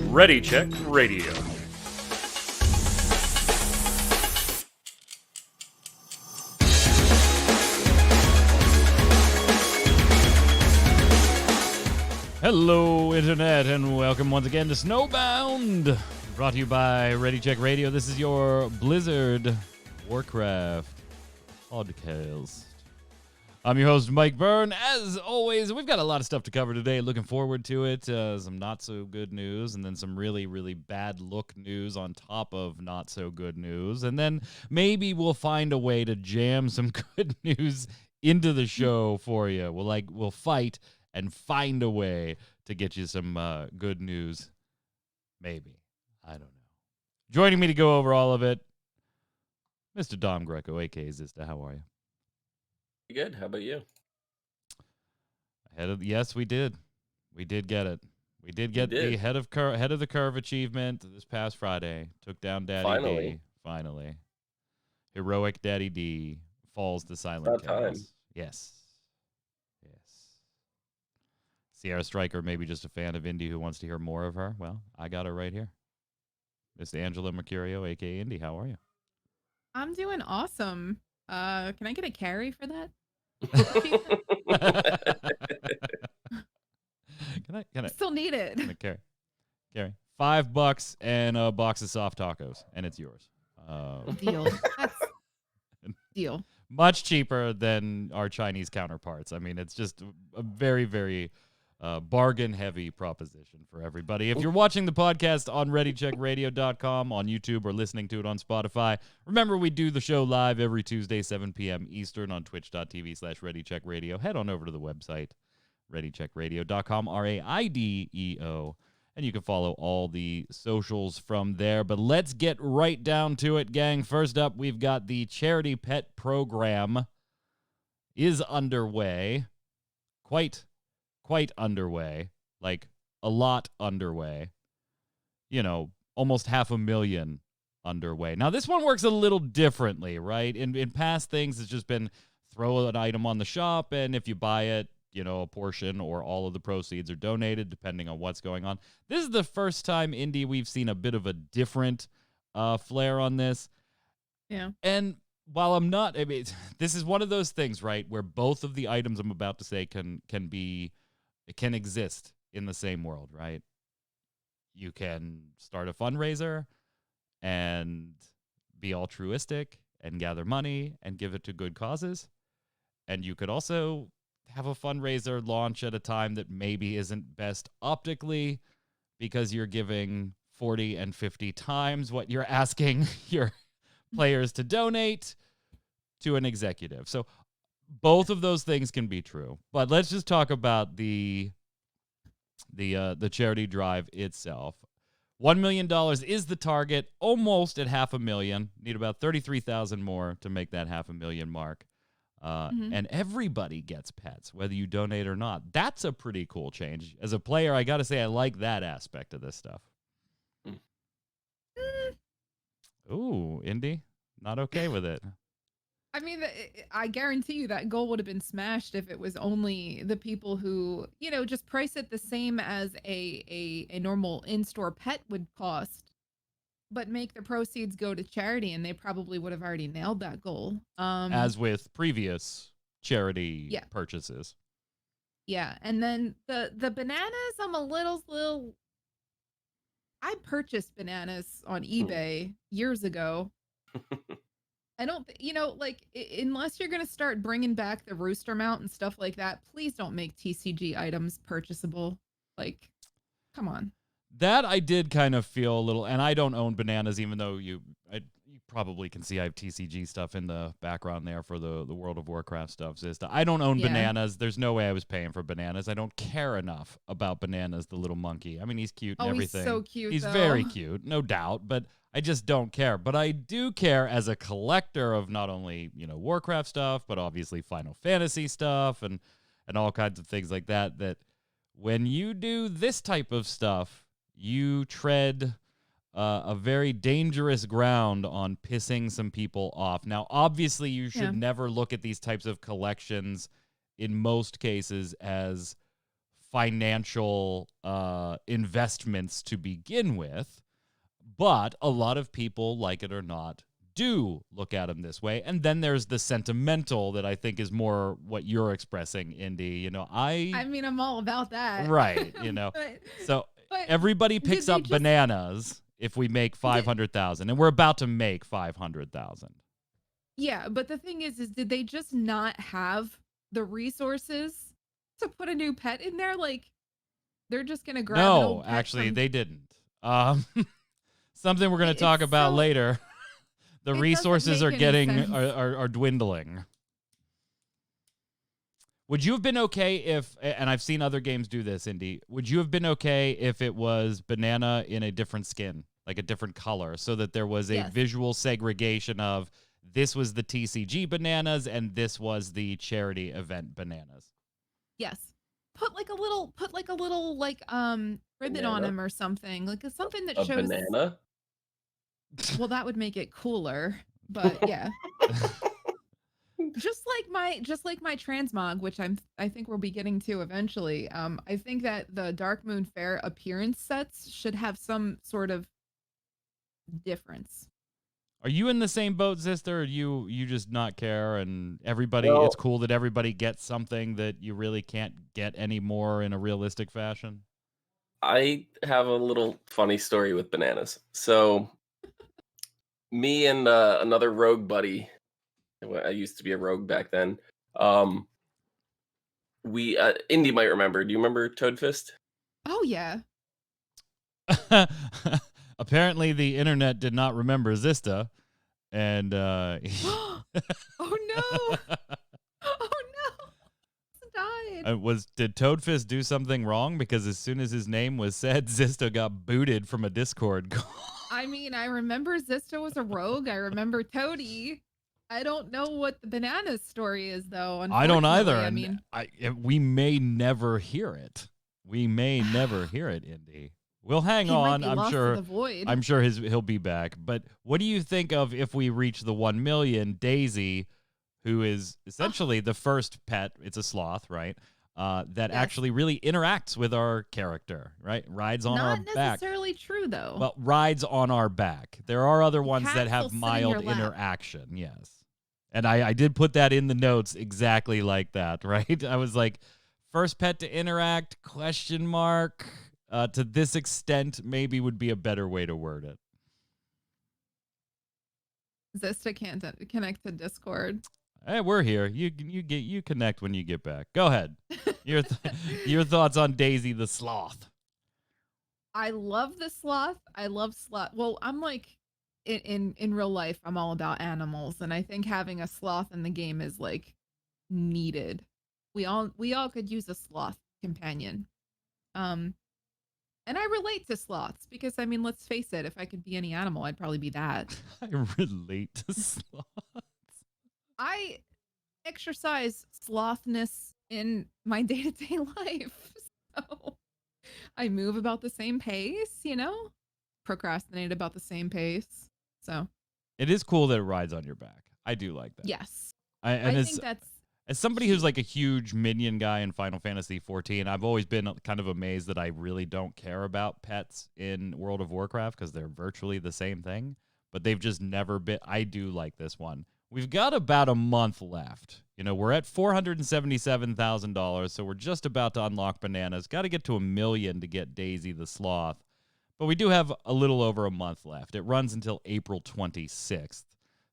Ready Check Radio. Hello, Internet, and welcome once again to Snowbound, brought to you by Ready Check Radio. This is your Blizzard Warcraft podcast. I'm your host, Mike Byrne. As always, we've got a lot of stuff to cover today. Looking forward to it. Some not-so-good news, and then some really, really bad-look news on top of not-so-good news. And then maybe we'll find a way to jam some good news into the show for you. We'll fight and find a way to get you some good news. Maybe. I don't know. Joining me to go over all of it, Mr. Dom Greco, a.k.a. Zista. How are you? Good. How about you? Yes, we did. We did get it. We did get the head of the curve achievement this past Friday. Took down Daddy D. Finally. Heroic Daddy D falls to silent chaos. Time. Yes. Sierra Striker, maybe just a fan of Indy who wants to hear more of her. Well, I got her right here. Miss Angela Mercurio, a.k.a. Indy. How are you? I'm doing awesome. Can I get a carry for that? Can I still need it? Carry. $5 and a box of soft tacos, and it's yours. Deal. Deal. Much cheaper than our Chinese counterparts. I mean, it's just a very, very bargain-heavy proposition for everybody. If you're watching the podcast on ReadyCheckRadio.com, on YouTube, or listening to it on Spotify, remember we do the show live every Tuesday, 7 p.m. Eastern on twitch.tv/ReadyCheckRadio. Head on over to the website, ReadyCheckRadio.com, RAIDEO, and you can follow all the socials from there. But let's get right down to it, gang. First up, we've got the Charity Pet Program is underway. Quite underway, like a lot underway, almost 500,000 underway. Now, this one works a little differently, right? In past things, it's just been throw an item on the shop, and if you buy it, a portion or all of the proceeds are donated, depending on what's going on. This is the first time, Indy, we've seen a bit of a different flair on this. Yeah. And while I'm not, this is one of those things, right, where both of the items I'm about to say can exist in the same world, right? You can start a fundraiser and be altruistic and gather money and give it to good causes. And you could also have a fundraiser launch at a time that maybe isn't best optically because you're giving 40 and 50 times what you're asking your players to donate to an executive. So both of those things can be true, but let's just talk about the charity drive itself. $1 million is the target, almost at 500,000. Need about 33,000 more to make that 500,000 mark. And everybody gets pets, whether you donate or not. That's a pretty cool change. As a player, I got to say I like that aspect of this stuff. Ooh, Indy, not okay with it. I mean, I guarantee you that goal would have been smashed if it was only the people who, just price it the same as a normal in-store pet would cost, but make the proceeds go to charity, and they probably would have already nailed that goal. As with previous charity purchases. Yeah, and then the bananas, I'm a little... I purchased bananas on eBay years ago. I don't, unless you're going to start bringing back the rooster mount and stuff like that, please don't make TCG items purchasable. Come on. That I did kind of feel a little, and I don't own bananas, even though you probably can see I have TCG stuff in the background there for the World of Warcraft stuff. I don't own bananas. There's no way I was paying for bananas. I don't care enough about Bananas, the little monkey. I mean, he's cute and everything. He's so cute, He's though. very cute, no doubt, but I just don't care. But I do care as a collector of not only, Warcraft stuff, but obviously Final Fantasy stuff and all kinds of things like that, that when you do this type of stuff, you tread a very dangerous ground on pissing some people off. Now, obviously, you should never look at these types of collections in most cases as financial investments to begin with, but a lot of people, like it or not, do look at them this way. And then there's the sentimental that I think is more what you're expressing, Indy. I mean, I'm all about that. Right, but everybody picks they up just- bananas if we make 500,000, and we're about to make 500,000. Yeah, but the thing is did they just not have the resources to put a new pet in there? Like, they're just gonna grab an No, old pet actually, from- they didn't. Something we're going to It's talk about so- later. The It doesn't resources are make any sense. are dwindling. Would you have been okay if, and I've seen other games do this, Indy, would you have been okay if it was banana in a different skin, like a different color, so that there was a Yes. visual segregation of this was the TCG bananas and this was the charity event bananas? Yes. Put like a little ribbon on Banana? him or something. Like something that A shows banana? Well, that would make it cooler. But yeah. just like my transmog, which I think we'll be getting to eventually. I think that the Dark Moon Fair appearance sets should have some sort of difference. Are you in the same boat, sister, or you just not care and everybody, Well- it's cool that everybody gets something that you really can't get anymore in a realistic fashion? I have a little funny story with bananas. So, me and another rogue buddy, I used to be a rogue back then. We Indy might remember. Do you remember Toadfist? Oh yeah. Apparently, the internet did not remember Zista, and Oh no. Oh no. Died. Did Toadfist do something wrong? Because as soon as his name was said, Zista got booted from a Discord call. I mean, I remember Zista was a rogue. I remember Toady. I don't know what the bananas story is, though. I don't either. Unfortunately. I and mean, we may never hear it. We may never hear it, Indy. We'll hang he might on. be I'm lost sure. to the void. I'm sure he'll be back. But what do you think of if we reach the 1 million? Daisy, who is essentially the first pet, it's a sloth, right? That Yes. actually really interacts with our character, right? Rides on our Not back. necessarily true, though. Well, rides on our back. There are other ones that cat will have sit in mild your lap. interaction, yes. And I did put that in the notes exactly like that, right? I was like, first pet to interact, question mark. To this extent, maybe would be a better way to word it. Zista can't connect to Discord. Hey, we're here. You connect when you get back. Go ahead. Your thoughts on Daisy the sloth. I love the sloth. I love sloth. Well, I'm like in real life, I'm all about animals, and I think having a sloth in the game is like needed. We all could use a sloth companion. And I relate to sloths because I mean, let's face it, if I could be any animal, I'd probably be that. I relate to sloth. I exercise slothness in my day-to-day life. So I move about the same pace, procrastinate about the same pace. So It is cool that it rides on your back. I do like that. yes, And I think that's as somebody who's like a huge minion guy in Final Fantasy XIV, I've always been kind of amazed that I really don't care about pets in World of Warcraft because they're virtually the same thing, but they've just never been. I do like this one. We've got about a month left. We're at $477,000, so we're just about to unlock bananas. Got to get to 1 million to get Daisy the Sloth, but we do have a little over a month left. It runs until April 26th,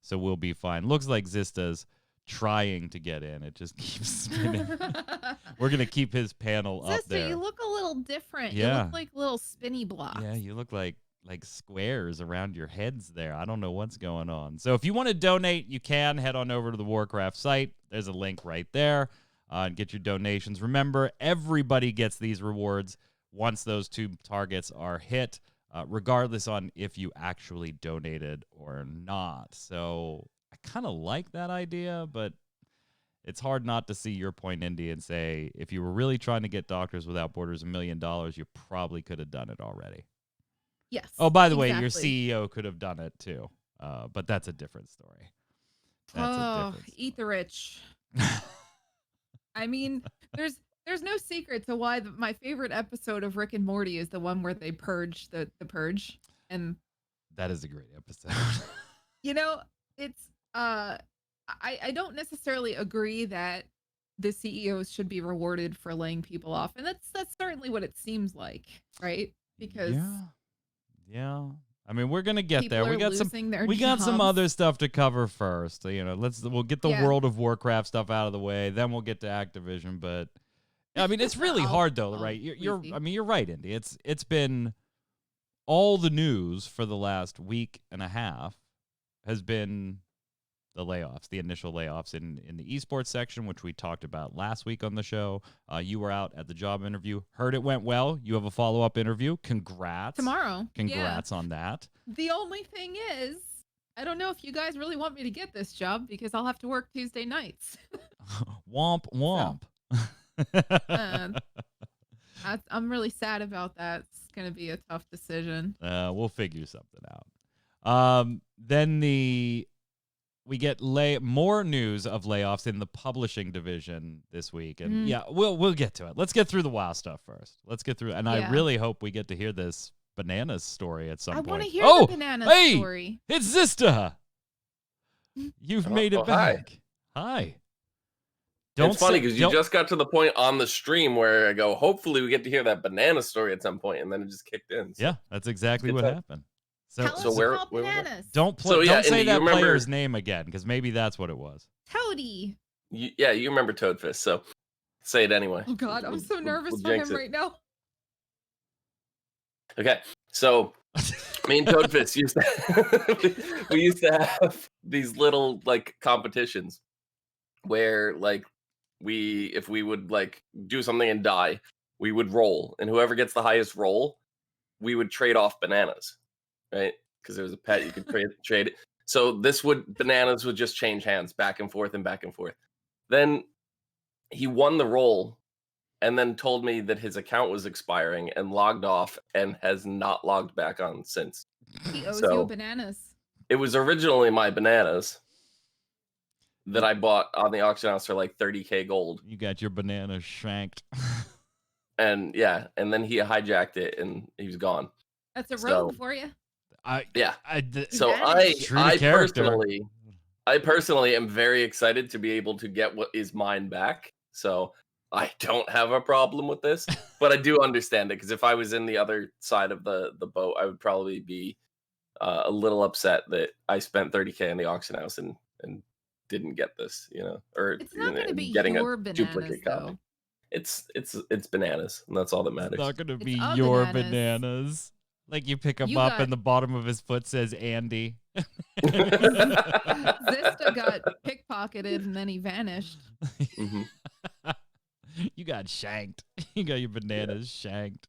so we'll be fine. Looks like Zista's trying to get in. It just keeps spinning. We're going to keep his panel up Sister, there. you look a little different. Yeah. You look like little spinny blocks. Yeah, you look like squares around your heads there. I don't know what's going on. So if you want to donate, you can head on over to the Warcraft site. There's a link right there and get your donations. Remember, everybody gets these rewards once those 2 targets are hit, regardless on if you actually donated or not. So I kind of like that idea, but it's hard not to see your point, Indy, and say, if you were really trying to get Doctors Without Borders $1 million, you probably could have done it already. Yes. Oh, by the way, your exactly. CEO could have done it too, but that's a different story. That's a different Eat the rich. I mean, there's no secret to why my favorite episode of Rick and Morty is the one where they purge the purge, and That is a great episode. you know, it's I don't necessarily agree that the CEOs should be rewarded for laying people off, and that's certainly what it seems like, right? Because yeah. I mean, we're gonna get people there. are We got losing their some jobs. other stuff to cover first. You know, we'll get the Yeah. World of Warcraft stuff out of the way, then we'll get to Activision. But I mean, it's really hard though, right? You're I mean, you're right, Indy. It's been all the news for the last week and a half has been the layoffs, the initial layoffs in the esports section, which we talked about last week on the show. You were out at the job interview. Heard it went well. You have a follow-up interview. Congrats. Tomorrow. Congrats on that. The only thing is, I don't know if you guys really want me to get this job because I'll have to work Tuesday nights. Womp womp. I'm really sad about that. It's going to be a tough decision. We'll figure something out. Then we get more news of layoffs in the publishing division this week, and yeah, we'll get to it. Let's get through the WoW stuff first. Let's get through, and I really hope we get to hear this bananas story at some point. I want to hear the banana story. It's Zista. You've made it back. Hi. It's funny because you just got to the point on the stream where I go, hopefully we get to hear that banana story at some point, and then it just kicked in. So. Yeah, that's exactly what happened. Tell us about bananas. Don't say that player's name again, because maybe that's what it was. Toady. You remember Toadfist, so say it anyway. Oh God, I'm so nervous for him right now. Okay, so me and Toadfist we used to have these little like competitions where like if we would like do something and die, we would roll, and whoever gets the highest roll, we would trade off bananas. Right, because there was a pet you could trade it. So bananas would just change hands back and forth and back and forth. Then he won the roll, and then told me that his account was expiring and logged off and has not logged back on since. He owes you bananas. It was originally my bananas that I bought on the auction house for like 30K gold. You got your banana shanked. And and then he hijacked it and he was gone. That's a rogue for you. I personally am very excited to be able to get what is mine back. So I don't have a problem with this, but I do understand it, because if I was in the other side of the boat, I would probably be a little upset that I spent 30K in the auction house and didn't get this, or it's not going to be getting your a bananas, duplicate copy. It's bananas, and that's all that matters. It's not going to be your bananas. Like you pick him up and the bottom of his foot says Andy. Zista got pickpocketed and then he vanished. Mm-hmm. You got shanked. You got your bananas shanked.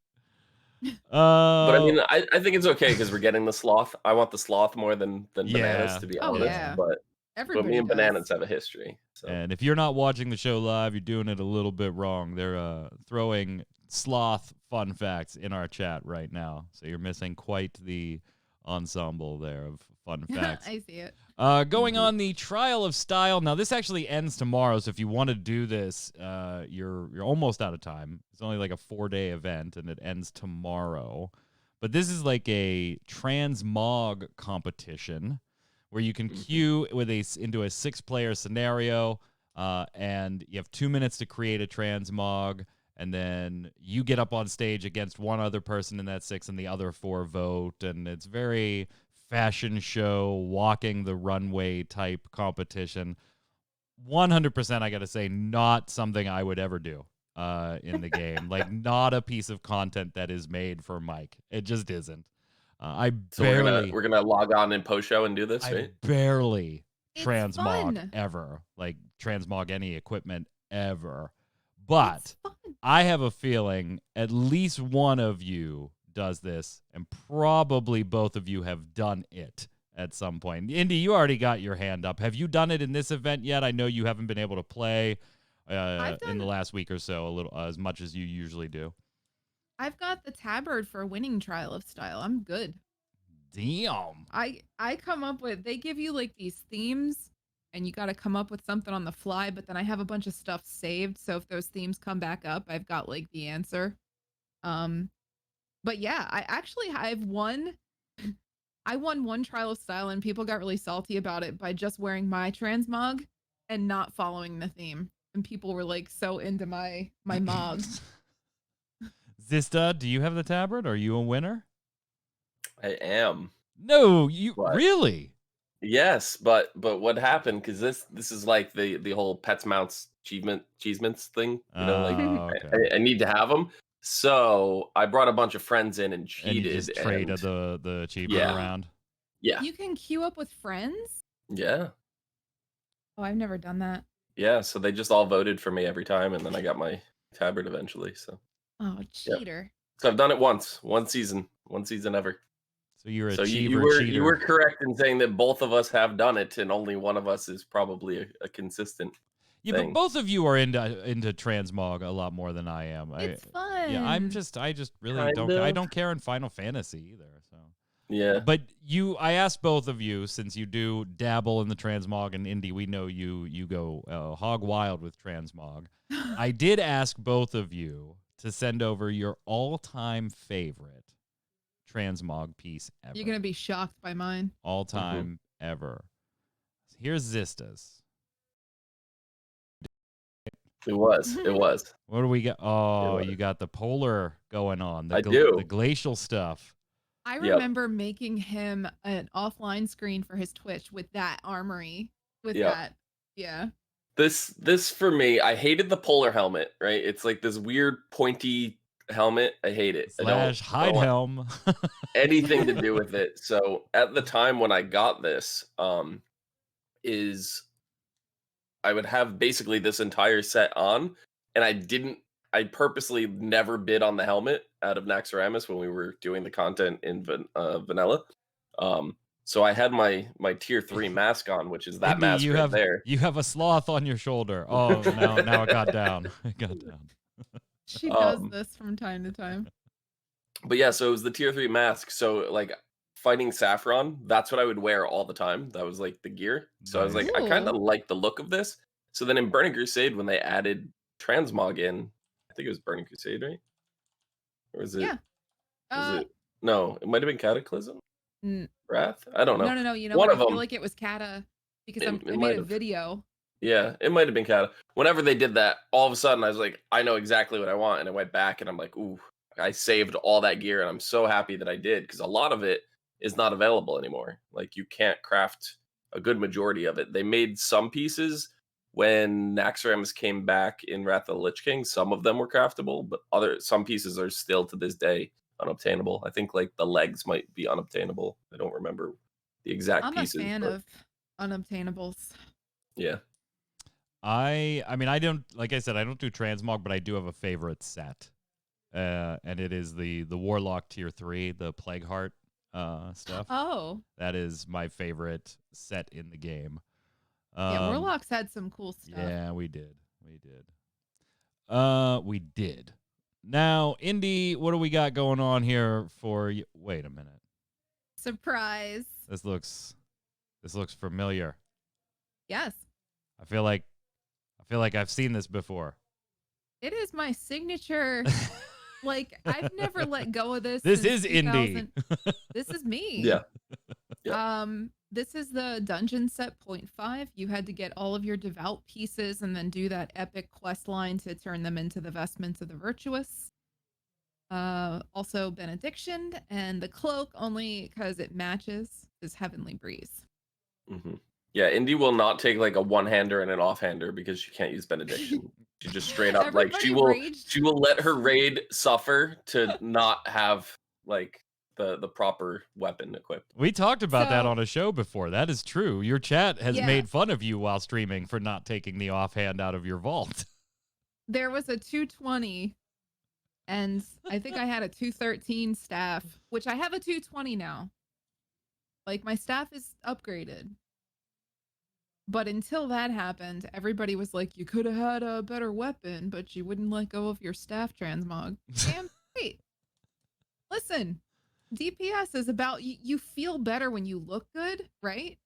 But I mean, I think it's okay because we're getting the sloth. I want the sloth more than bananas, to be honest. Yeah. But me and bananas have a history. So. And if you're not watching the show live, you're doing it a little bit wrong. They're throwing sloth fun facts in our chat right now, so you're missing quite the ensemble there of fun facts. I see it. Going on the Trial of Style. Now this actually ends tomorrow, so if you want to do this, you're almost out of time. It's only like a 4-day event, and it ends tomorrow. But this is like a transmog competition where you can queue into a 6-player scenario, and you have 2 minutes to create a transmog. And then you get up on stage against one other person in that 6, and the other 4 vote. And it's very fashion show, walking the runway type competition. 100%, I got to say, not something I would ever do in the game. Like, not a piece of content that is made for Mike. It just isn't. We're gonna log on in post show and do this, right? Barely transmog ever. Like, transmog any equipment ever. But I have a feeling at least one of you does this, and probably both of you have done it at some point. Indy, you already got your hand up. Have you done it in this event yet? I know you haven't been able to play in the last week or so a little as much as you usually do. I've got the tabard for winning Trial of Style. I'm good. Damn. I come up with, they give you like these themes and you got to come up with something on the fly. But then I have a bunch of stuff saved, so if those themes come back up, I've got like the answer. But yeah, I've won. I won one trial of style, and people got really salty about it by just wearing my transmog and not following the theme. And people were like so into my mogs. Zista, do you have the tabard? Are you a winner? I am. No, you What? really? Yes, but what happened? Because this is like the whole pets mounts achievements thing. You know, like okay. I need to have them. So I brought a bunch of friends in and And cheated. you just traded the achievement Yeah. around. Yeah. You can queue up with friends? Yeah. Oh, I've never done that. Yeah. So they just all voted for me every time, and then I got my tabard eventually. So Oh, cheater. so I've done it one season ever. So you're a So cheater. you were correct in saying that both of us have done it, and only one of us is probably a consistent. Yeah, thing. but both of you are into transmog a lot more than I am. It's fun. Yeah, I just really Kind don't. I of. don't care in Final Fantasy either. So Yeah. but I asked both of you, since you do dabble in the transmog, and Indy, we know you go hog wild with transmog. I did ask both of you to send over your all-time favorite transmog piece ever. You're gonna be shocked by mine. All time ever. Here's Zista's. It was. What do we got? Oh, you got the polar going on. I do. The glacial stuff. I remember making him an offline screen for his Twitch with that armory. With that. Yeah. This for me, I hated the polar helmet, right? It's like this weird pointy helmet. I hate it. / I hide don't want helm. anything to do with it. So at the time when I got this, is I would have basically this entire set on, and I purposely never bid on the helmet out of Naxxramas when we were doing the content in vanilla. So I had my tier 3 mask on, which is that Indy, mask right there. You have a sloth on your shoulder. Oh, now it got down. It got down. She does this from time to time. But yeah, so it was the tier 3 mask. So like fighting Saffron, that's what I would wear all the time. That was like the gear. So I was like, I kind of like the look of this. So then in Burning Crusade, when they added transmog in, I think it was Burning Crusade, right? Or was it? Yeah. Was it? No, it might have been Cataclysm. N- Wrath? I don't know. No. You know One what? of I feel them. like it was Kata because It I might made a have. video. Yeah, it might have been Kata. Whenever they did that, all of a sudden I was like, I know exactly what I want. And I went back and I'm like, ooh, I saved all that gear. And I'm so happy that I did, because a lot of it is not available anymore. Like, you can't craft a good majority of it. They made some pieces when Naxxramas came back in Wrath of the Lich King. Some of them were craftable, but some pieces are still to this day unobtainable. I think like the legs might be unobtainable. I don't remember the exact pieces. I'm a fan of unobtainables. Yeah. I mean, I don't, like I said, I don't do transmog, but I do have a favorite set. And it is the Warlock tier 3, the Plague Heart stuff. Oh. That is my favorite set in the game. Yeah, Warlocks had some cool stuff. Yeah, we did. We did. Now, Indy, what do we got going on here for you? Wait a minute. Surprise. This looks familiar. Yes. I feel like I've seen this before. It is my signature. Like, I've never let go of this. This since is Indy. This is me. Yeah. This is the dungeon set 0.5. You had to get all of your devout pieces and then do that epic quest line to turn them into the vestments of the virtuous. Also benediction, and the cloak, only because it matches, is Heavenly Breeze. Mm-hmm. Yeah, Indy will not take like a one-hander and an off-hander because she can't use benediction. She just straight up like she will let her raid suffer to not have like the proper weapon equipped. We talked about that on a show before. That is true. Your chat has made fun of you while streaming for not taking the offhand out of your vault. There was a 220, and I think I had a 213 staff, which I have a 220 now. Like, my staff is upgraded. But until that happened, everybody was like, you could have had a better weapon, but you wouldn't let go of your staff transmog. Damn straight. Listen, DPS is about, you feel better when you look good, right?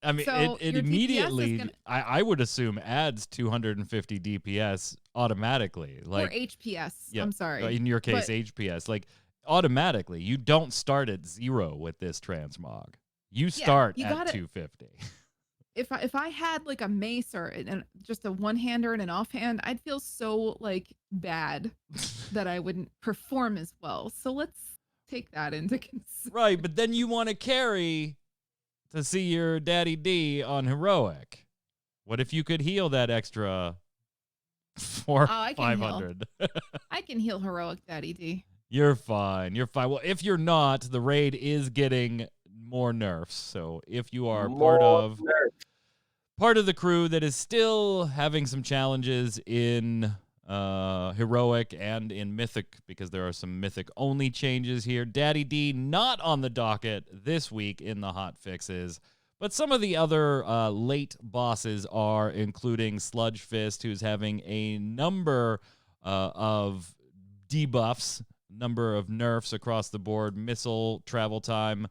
I mean, So it your DPS is immediately, gonna- I would assume, adds 250 DPS automatically. or Like, HPS. yeah, I'm sorry. in your case, But HPS. Like, automatically, you don't start at 0 with this transmog. You yeah, start you at gotta 250. if I had like a mace or just a one-hander and an offhand, I'd feel so like bad that I wouldn't perform as well. So let's take that into consideration. Right, but then you want to carry to see your daddy D on heroic. What if you could heal that extra for I can heal. 500? I can heal heroic Daddy D. You're fine. You're fine. Well, if you're not, the raid is getting more nerfs. So if you are part of the crew that is still having some challenges in heroic and in mythic, because there are some mythic only changes here, Daddy D not on the docket this week in the hot fixes, but some of the other late bosses are, including Sludge Fist, who's having a number of debuffs, number of nerfs across the board, missile travel time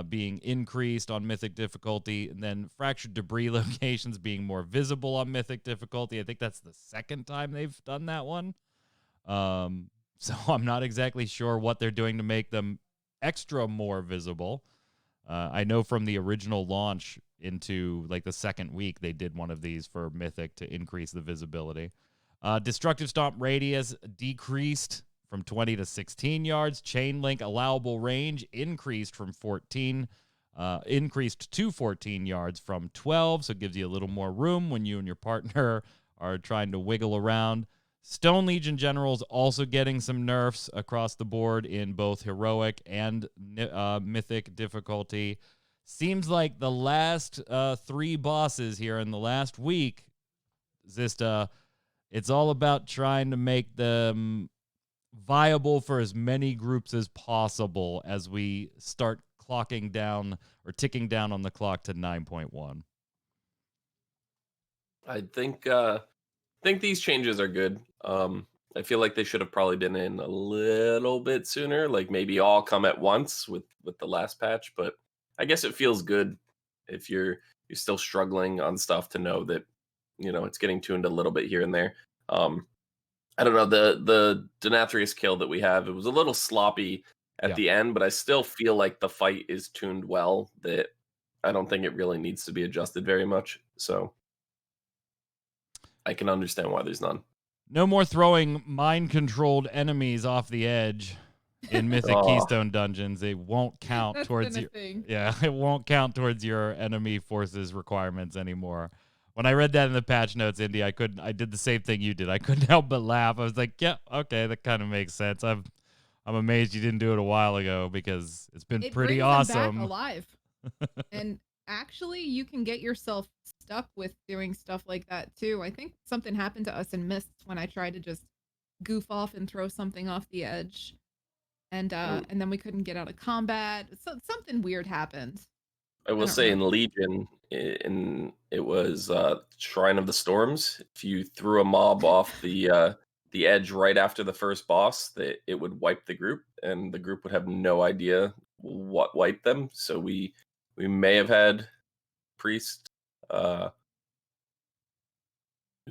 being increased on mythic difficulty, and then fractured debris locations being more visible on mythic difficulty. I think that's the second time they've done that one. So I'm not exactly sure what they're doing to make them extra more visible. I know from the original launch into like the second week, they did one of these for mythic to increase the visibility. Destructive Stomp radius decreased from 20 to 16 yards. Chain link allowable range increased to 14 yards from 12, so it gives you a little more room when you and your partner are trying to wiggle around. Stone Legion Generals also getting some nerfs across the board in both heroic and mythic difficulty. Seems like the last 3 bosses here in the last week, Zista, it's all about trying to make them viable for as many groups as possible as we start clocking down or ticking down on the clock to 9.1. I think these changes are good. I feel like they should have probably been in a little bit sooner, like maybe all come at once with the last patch, but I guess it feels good if you're still struggling on stuff to know that, you know, it's getting tuned a little bit here and there. I don't know, the Denathrius kill that we have, it was a little sloppy at the end, but I still feel like the fight is tuned well, that I don't think it really needs to be adjusted very much. So I can understand why there's none. No more throwing mind-controlled enemies off the edge in Mythic Keystone dungeons. It won't count towards your it won't count towards your enemy forces requirements anymore. When I read that in the patch notes, Indy, I did the same thing you did. I couldn't help but laugh. I was like, yeah, okay, that kind of makes sense. I'm amazed you didn't do it a while ago, because it's been pretty awesome. Back alive. And actually, you can get yourself stuck with doing stuff like that too. I think something happened to us in Mists when I tried to just goof off and throw something off the edge, and then we couldn't get out of combat. So something weird happened. I will say in Legion, it was Shrine of the Storms. If you threw a mob off the edge right after the first boss, that it would wipe the group, and the group would have no idea what wiped them. So we may have had Priest, whose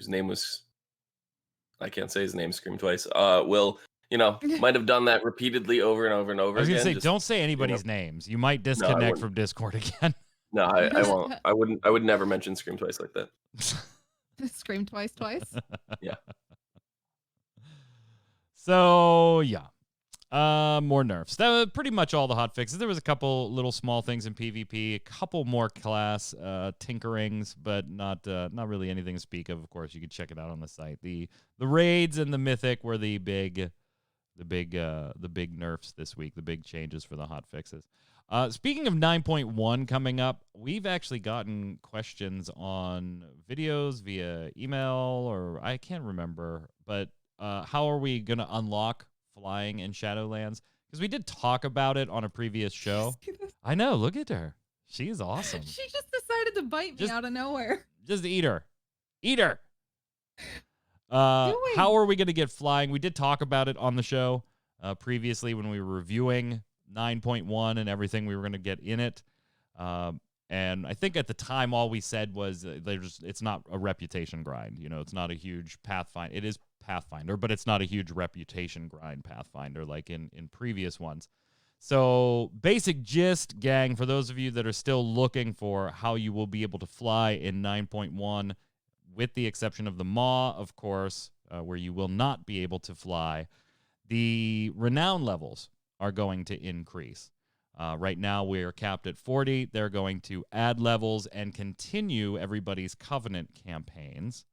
name was, I can't say his name, scream twice. Will, you know, might have done that repeatedly over and over and over again. I was gonna say, don't say anybody's names. You might disconnect from Discord again. No, I won't. I would never mention scream twice like that. Scream twice. Yeah. So yeah, more nerfs. That was pretty much all the hot fixes. There was a couple little small things in PvP, a couple more class tinkerings, but not really anything to speak of. Of course, you can check it out on the site. The raids and the mythic were the big nerfs this week. The big changes for the hot fixes. Speaking of 9.1 coming up, we've actually gotten questions on videos via email, or I can't remember, but how are we going to unlock flying in Shadowlands? Because we did talk about it on a previous show. I know, look at her. She's awesome. She just decided to bite me out of nowhere. Just eat her. Eat her. How are we going to get flying? We did talk about it on the show previously when we were reviewing 9.1 and everything we were going to get in it. And I think at the time, all we said was it's not a reputation grind. You know, it's not a huge Pathfinder. It is Pathfinder, but it's not a huge reputation grind Pathfinder like in previous ones. So basic gist, gang, for those of you that are still looking for how you will be able to fly in 9.1, with the exception of the Maw, of course, where you will not be able to fly, the renown levels are going to increase. Right now, we're capped at 40. They're going to add levels and continue everybody's Covenant campaigns.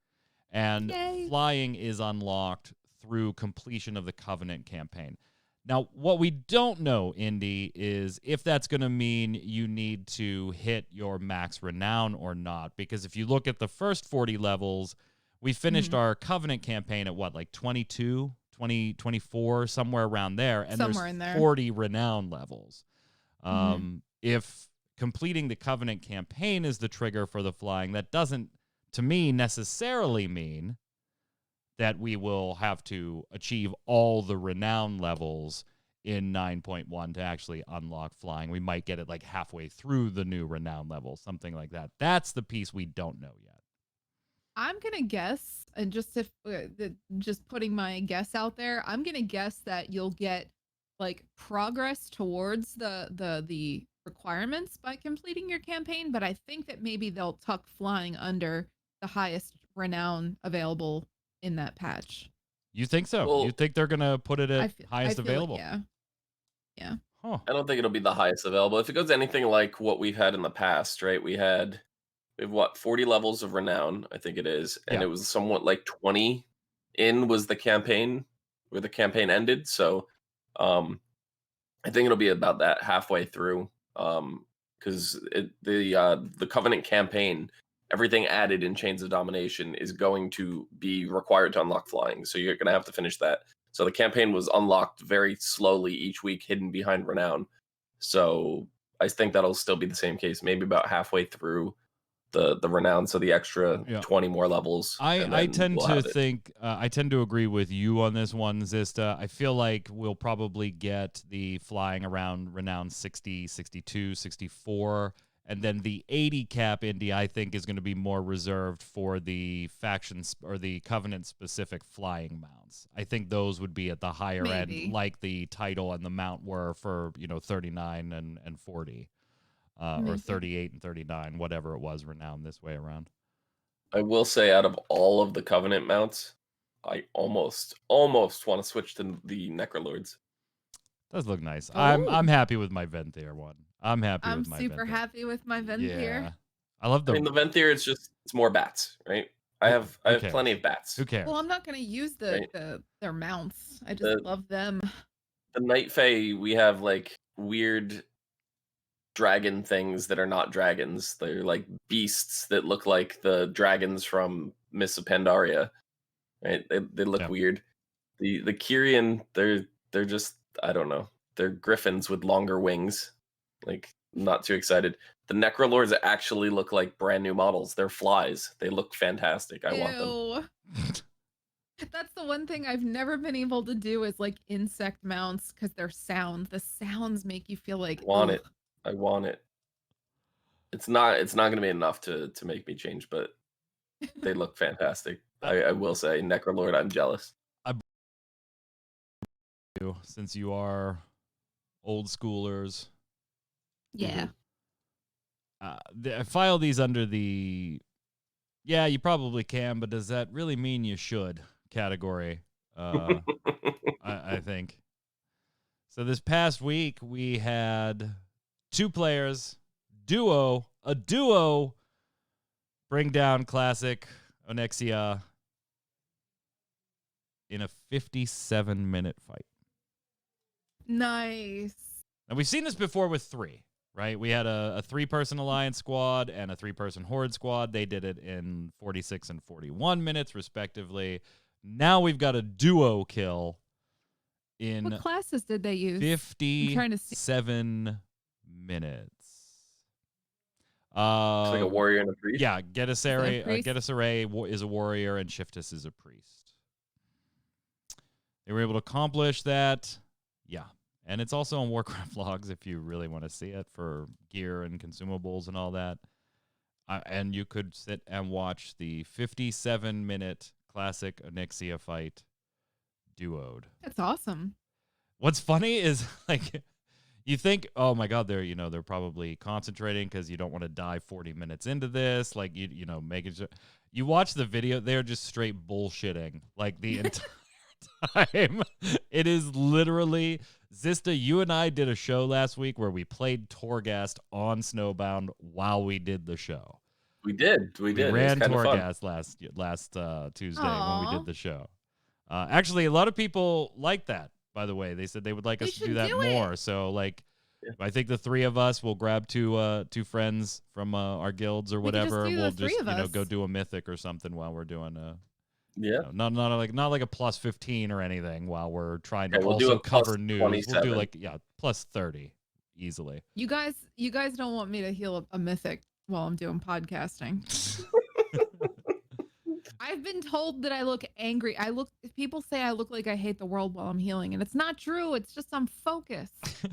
And Yay. flying is unlocked through completion of the Covenant campaign. Now, what we don't know, Indy, is if that's going to mean you need to hit your max renown or not. Because if you look at the first 40 levels, we finished our Covenant campaign at what, like 22, 20, 24, somewhere around there. And Somewhere there's in there. 40 renown levels. If completing the Covenant campaign is the trigger for the flying, that doesn't, to me, necessarily mean that we will have to achieve all the renown levels in 9.1 to actually unlock flying. We might get it like halfway through the new renown level, something like that. That's the piece we don't know yet. I'm gonna guess, and just putting my guess out there, I'm gonna guess that you'll get like progress towards the requirements by completing your campaign, but I think that maybe they'll tuck flying under the highest renown available in that patch. You think so? Well, you think they're gonna put it at I highest feel like, available? yeah. Huh. I don't think it'll be the highest available. If it goes anything like what we've had in the past, right? We have what, 40 levels of renown, I think it is, and Yeah. it was somewhat like 20 in was the campaign where the campaign ended. So I think it'll be about that halfway through. Because the Covenant campaign, everything added in Chains of Domination is going to be required to unlock flying. So you're gonna have to finish that. So the campaign was unlocked very slowly each week, hidden behind renown. So I think that'll still be the same case. Maybe about halfway through the renown, so the extra 20 more levels. I tend to think I tend to agree with you on this one, Zista. I feel like we'll probably get the flying around renown 60, 62, 64, and then the 80 cap, Indy, I think is going to be more reserved for the factions or the Covenant specific flying mounts. I think those would be at the higher end, like the title and the mount were for 39 and 40. Or 38 and 39, whatever it was, renowned this way around. I will say, out of all of the Covenant mounts, I almost want to switch to the Necrolords. Does look nice. Oh. I'm happy with my Venthyr one. I'm super happy with my Venthyr. Yeah. I love the Venthyr. It's more bats, right? I have plenty of bats. Who cares? Well, I'm not gonna use their mounts. I just love them. The Night Fae, we have like weird dragon things that are not dragons. They're like beasts that look like the dragons from Mists of Pandaria. Right? They look weird. The Kyrian, they're just, I don't know. They're griffins with longer wings. Like, not too excited. The Necrolords actually look like brand new models. They're flies. They look fantastic. I want them. That's the one thing I've never been able to do is like insect mounts because the sounds make you feel like I want it. It's not going to be enough to make me change, but they look fantastic. I will say, Necrolord, I'm jealous. Since you are old schoolers. Yeah. I file these under the you probably can, but does that really mean you should category? I think. So this past week we had 2 players, a duo bring down classic Onyxia in a 57-minute fight. Nice. Now, we've seen this before with 3, right? We had a 3-person alliance squad and a 3-person horde squad. They did it in 46 and 41 minutes, respectively. Now we've got a duo kill in what classes did they use? 57 minutes. It's like a warrior and a priest. Yeah, Gedesare is a warrior and Shiftus is a priest. They were able to accomplish that. Yeah. And it's also on Warcraft Logs if you really want to see it for gear and consumables and all that. And you could sit and watch the 57-minute classic Onyxia fight duoed. That's awesome. What's funny is, like, you think, oh my God, they're probably concentrating because you don't want to die 40 minutes into this. Like, you know, making sure you watch the video, they're just straight bullshitting like the entire time. It is literally, Zista, you and I did a show last week where we played Torghast on Snowbound while we did the show. We did. We It was ran kind of fun. Torghast last Tuesday when Aw. we did the show. Actually, a lot of people like that, by the way. They said they would like We us to do should that do it. more. So, like, Yeah. I think the three of us will grab two friends from our guilds or We could just whatever. do the We'll three just of us. go do a mythic or something while we're doing Yeah. not like a plus 15 or anything while we're trying to Okay, we'll do also a plus cover news. We'll do 27. like plus 30 easily. You guys don't want me to heal a mythic while I'm doing podcasting. I've been told that I look angry. People say I look like I hate the world while I'm healing, and it's not true. It's just I'm focused.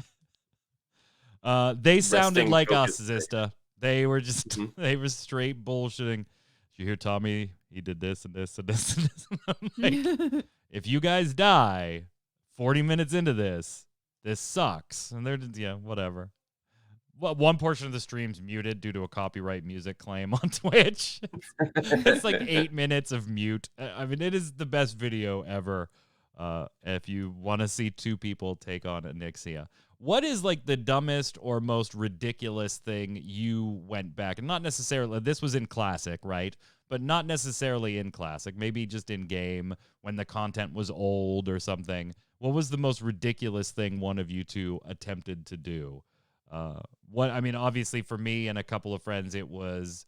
They sounded Resting like us, focus. Zista. They were just Mhm. they were straight bullshitting. Did you hear Tommy? He did this and this and this and this. I'm like, if you guys die 40 minutes into this sucks. And they're just, whatever. Well, one portion of the stream's muted due to a copyright music claim on Twitch. It's like 8 minutes of mute. I mean, it is the best video ever. If you want to see two people take on Onyxia. What is like the dumbest or most ridiculous thing you went back, and not necessarily, this was in Classic, right? But not necessarily in Classic, maybe just in game when the content was old or something. What was the most ridiculous thing one of you two attempted to do? Obviously for me and a couple of friends, it was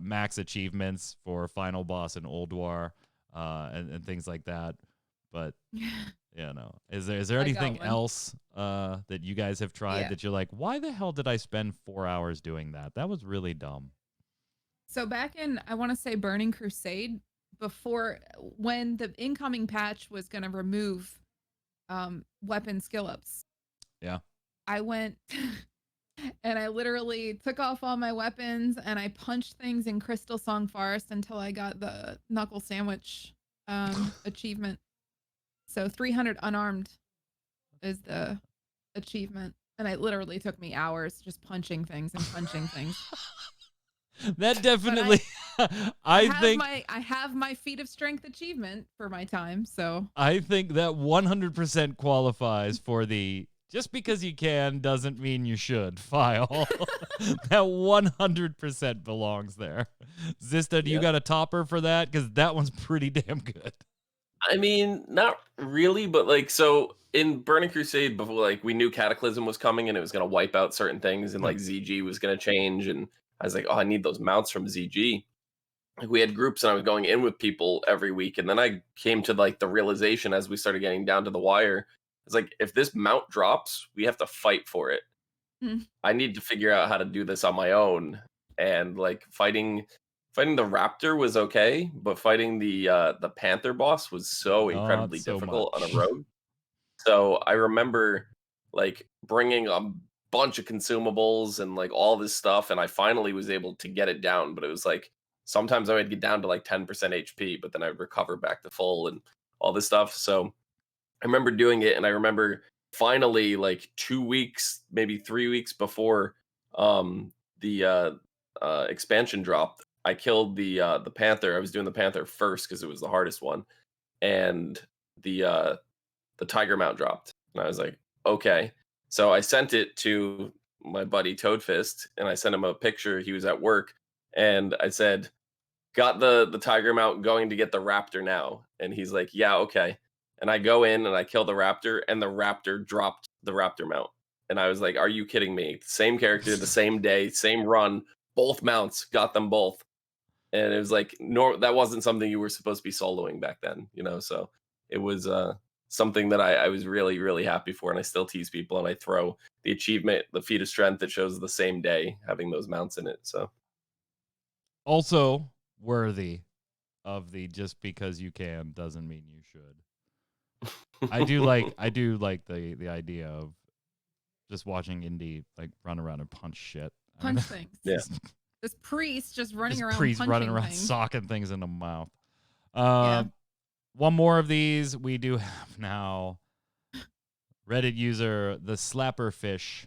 max achievements for final boss in Old War and things like that. But is there I got anything one. else that you guys have tried Yeah. that you're like, why the hell did I spend 4 hours doing that? That was really dumb. So back in, I want to say Burning Crusade, when the incoming patch was going to remove weapon skill ups. Yeah. I went and I literally took off all my weapons and I punched things in Crystal Song Forest until I got the Knuckle Sandwich achievement. So 300 unarmed is the achievement. And it literally took me hours just punching things and punching things. That definitely, I have my feat of strength achievement for my time. So I think that 100% qualifies for the just because you can doesn't mean you should file. That 100% belongs there. Zista, do you got a topper for that? Because that one's pretty damn good. I mean, not really, but like, so in Burning Crusade, before, like, we knew Cataclysm was coming and it was going to wipe out certain things, and like ZG was going to change, and I was like, oh, I need those mounts from ZG. Like, we had groups and I was going in with people every week, and then I came to like the realization as we started getting down to the wire, it's like, if this mount drops, we have to fight for it. I need to figure out how to do this on my own, and like fighting the raptor was okay, but fighting the panther boss was so incredibly so difficult much. on a road. So I remember like bringing a bunch of consumables and like all this stuff, and I finally was able to get it down, but it was like sometimes I would get down to like 10% HP, but then I'd recover back to full and all this stuff. So I remember doing it, and I remember finally, like 2 weeks, maybe 3 weeks before the expansion dropped, I killed the panther. I was doing the panther first because it was the hardest one, and the tiger mount dropped, and I was like, okay. So I sent it to my buddy Toadfist, and I sent him a picture. He was at work, and I said, got the tiger mount, going to get the raptor now, and he's like, yeah, okay. And I go in and I kill the raptor, and the raptor dropped the raptor mount. And I was like, are you kidding me? Same character, the same day, same run, both mounts, got them both. And it was like, that wasn't something you were supposed to be soloing back then, So it was something that I was really, really happy for. And I still tease people, and I throw the achievement, the feat of strength that shows the same day, having those mounts in it. So Also worthy of the just because you can doesn't mean you should. I do like the idea of just watching Indy like run around and punch shit. Punch things. Yeah. This priest just running This around priest punching running around things. socking things in the mouth. Yeah. One more of these we do have now. Reddit user the Slapperfish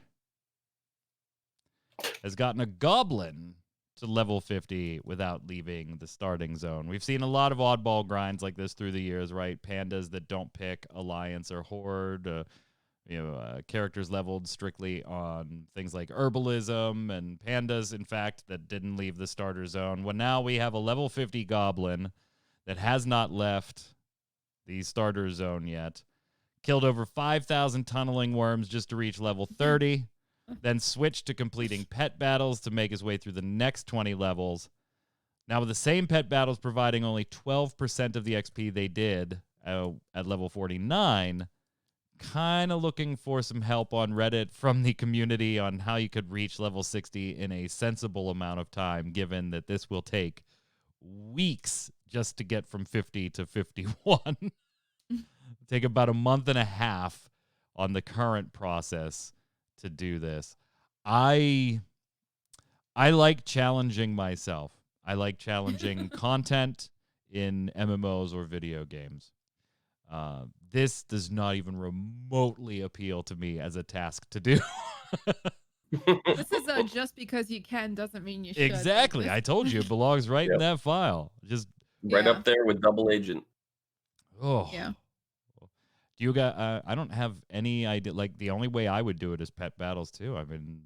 has gotten a goblin to level 50 without leaving the starting zone. We've seen a lot of oddball grinds like this through the years, right? Pandas that don't pick Alliance or Horde, characters leveled strictly on things like herbalism, and pandas, in fact, that didn't leave the starter zone. Well, now we have a level 50 goblin that has not left the starter zone yet. Killed over 5,000 tunneling worms just to reach level 30. Then switched to completing pet battles to make his way through the next 20 levels. Now, with the same pet battles providing only 12% of the XP they did at level 49, kind of looking for some help on Reddit from the community on how you could reach level 60 in a sensible amount of time, given that this will take weeks just to get from 50 to 51. Take about a month and a half on the current process to do this. I like challenging myself. I like challenging content in MMOs or video games. This does not even remotely appeal to me as a task to do. This is just because you can doesn't mean you should. Exactly. I told you it belongs right in that file. Just right up there with Double Agent. Oh. Yeah. Do you got? I don't have any idea. Like the only way I would do it is pet battles too. I mean,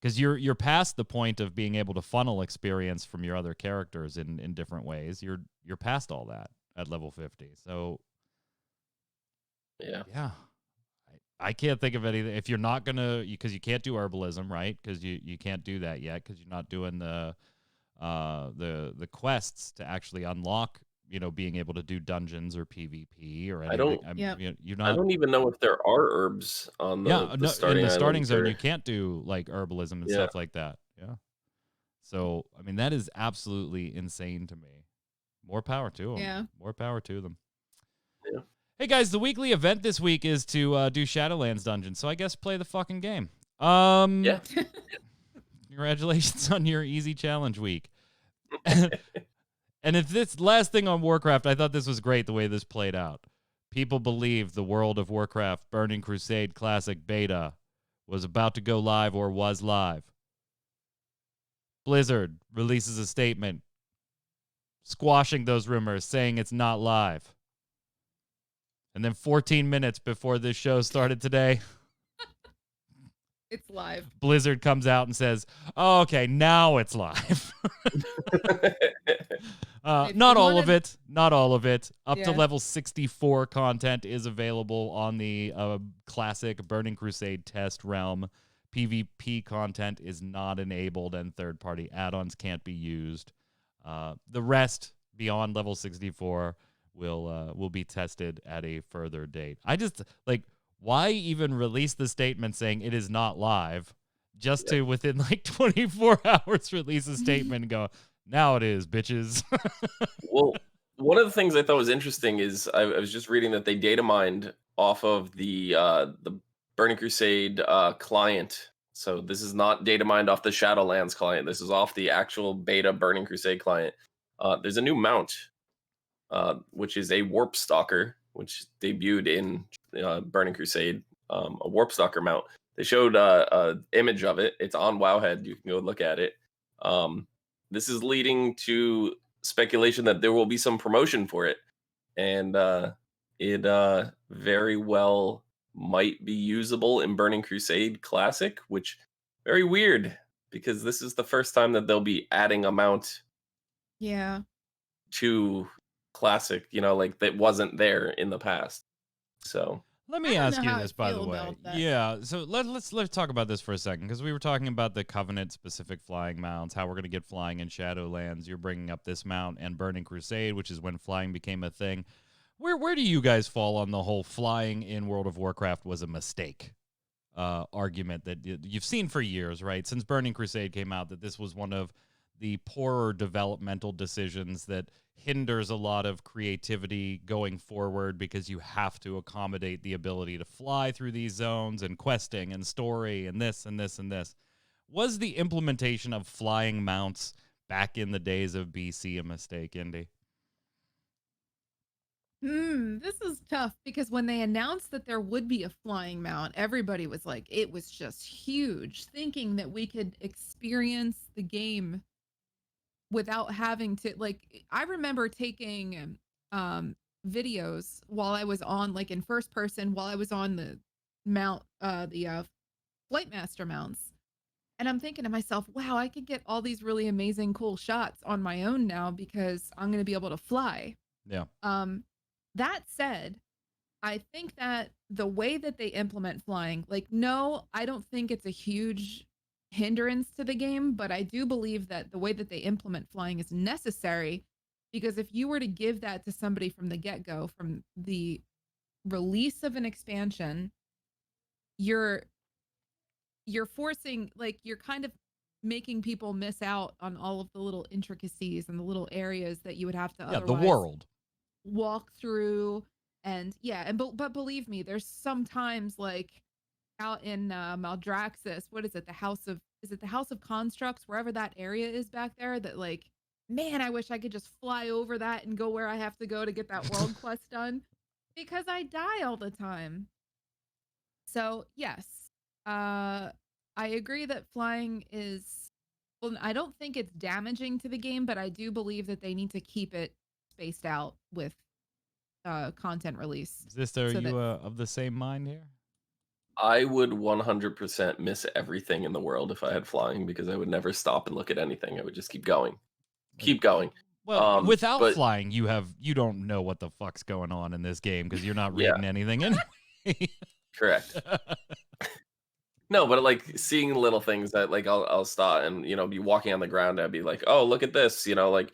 because you're past the point of being able to funnel experience from your other characters in different ways. You're past all that at level 50. So yeah. I can't think of anything. If you're not gonna, because you can't do herbalism, right? Because you can't do that yet because you're not doing the quests to actually unlock, being able to do dungeons or PvP or anything. I don't even know if there are herbs on the starting in the starting island zone. You can't do like herbalism and stuff like that. Yeah. So I mean that is absolutely insane to me. More power to them. Yeah. More power to them. Yeah. Hey guys, the weekly event this week is to do Shadowlands dungeon. So I guess play the fucking game. Yeah. Congratulations on your easy challenge week. And if this last thing on Warcraft, I thought this was great the way this played out. People believed the World of Warcraft Burning Crusade Classic Beta was about to go live or was live. Blizzard releases a statement squashing those rumors, saying it's not live. And then 14 minutes before this show started today, it's live. Blizzard comes out and says, oh, okay, now it's live. Not all of it. Not all of it. Up to level 64 content is available on the classic Burning Crusade test realm. PvP content is not enabled and third-party add-ons can't be used. The rest beyond level 64 will be tested at a further date. I just why even release the statement saying it is not live just to within 24 hours release a statement and go, now it is, bitches. Well, one of the things I thought was interesting is I was just reading that they data mined off of the Burning Crusade client. So this is not data mined off the Shadowlands client. This is off the actual beta Burning Crusade client. There's a new mount, which is a Warp Stalker, which debuted in Burning Crusade, a Warp Stalker mount. They showed an image of it. It's on Wowhead. You can go look at it. This is leading to speculation that there will be some promotion for it. And it very well might be usable in Burning Crusade Classic, which very weird because this is the first time that they'll be adding a mount to Classic, that wasn't there in the past. So let me ask you this, by the way. Yeah, so let's talk about this for a second, because we were talking about the Covenant-specific flying mounts, how we're going to get flying in Shadowlands. You're bringing up this mount and Burning Crusade, which is when flying became a thing. Where do you guys fall on the whole flying in World of Warcraft was a mistake argument that you've seen for years, right? Since Burning Crusade came out, that this was one of the poorer developmental decisions that hinders a lot of creativity going forward because you have to accommodate the ability to fly through these zones and questing and story and this and this and this. Was the implementation of flying mounts back in the days of BC a mistake, Indy? This is tough because when they announced that there would be a flying mount, everybody was like, it was just huge, thinking that we could experience the game without having to, like, I remember taking videos while I was on, like, in first person while I was on the mount, the Flight Master mounts. And I'm thinking to myself, wow, I could get all these really amazing, cool shots on my own now because I'm going to be able to fly. Yeah. That said, I think that the way that they implement flying, like, no, I don't think it's a huge hindrance to the game, but I do believe that the way that they implement flying is necessary because if you were to give that to somebody from the get-go, from the release of an expansion, you're forcing, like, you're kind of making people miss out on all of the little intricacies and the little areas that you would have to Yeah, the otherwise world. walk through. And yeah, and but believe me, there's sometimes, like, out in Maldraxxus, what is it, the House of Constructs, wherever that area is back there, that, like, man, I wish I could just fly over that and go where I have to go to get that world quest done because I die all the time. So yes, I agree that flying is, well, I don't think it's damaging to the game, but I do believe that they need to keep it spaced out with content release. Are so you that of the same mind here? I would 100% miss everything in the world if I had flying because I would never stop and look at anything. I would just keep going. Keep going. Well, without But flying, you don't know what the fuck's going on in this game because you're not yeah, reading anything anyway. correct. No, but like seeing little things that like I'll stop and be walking on the ground. I'd be like, oh, look at this. Like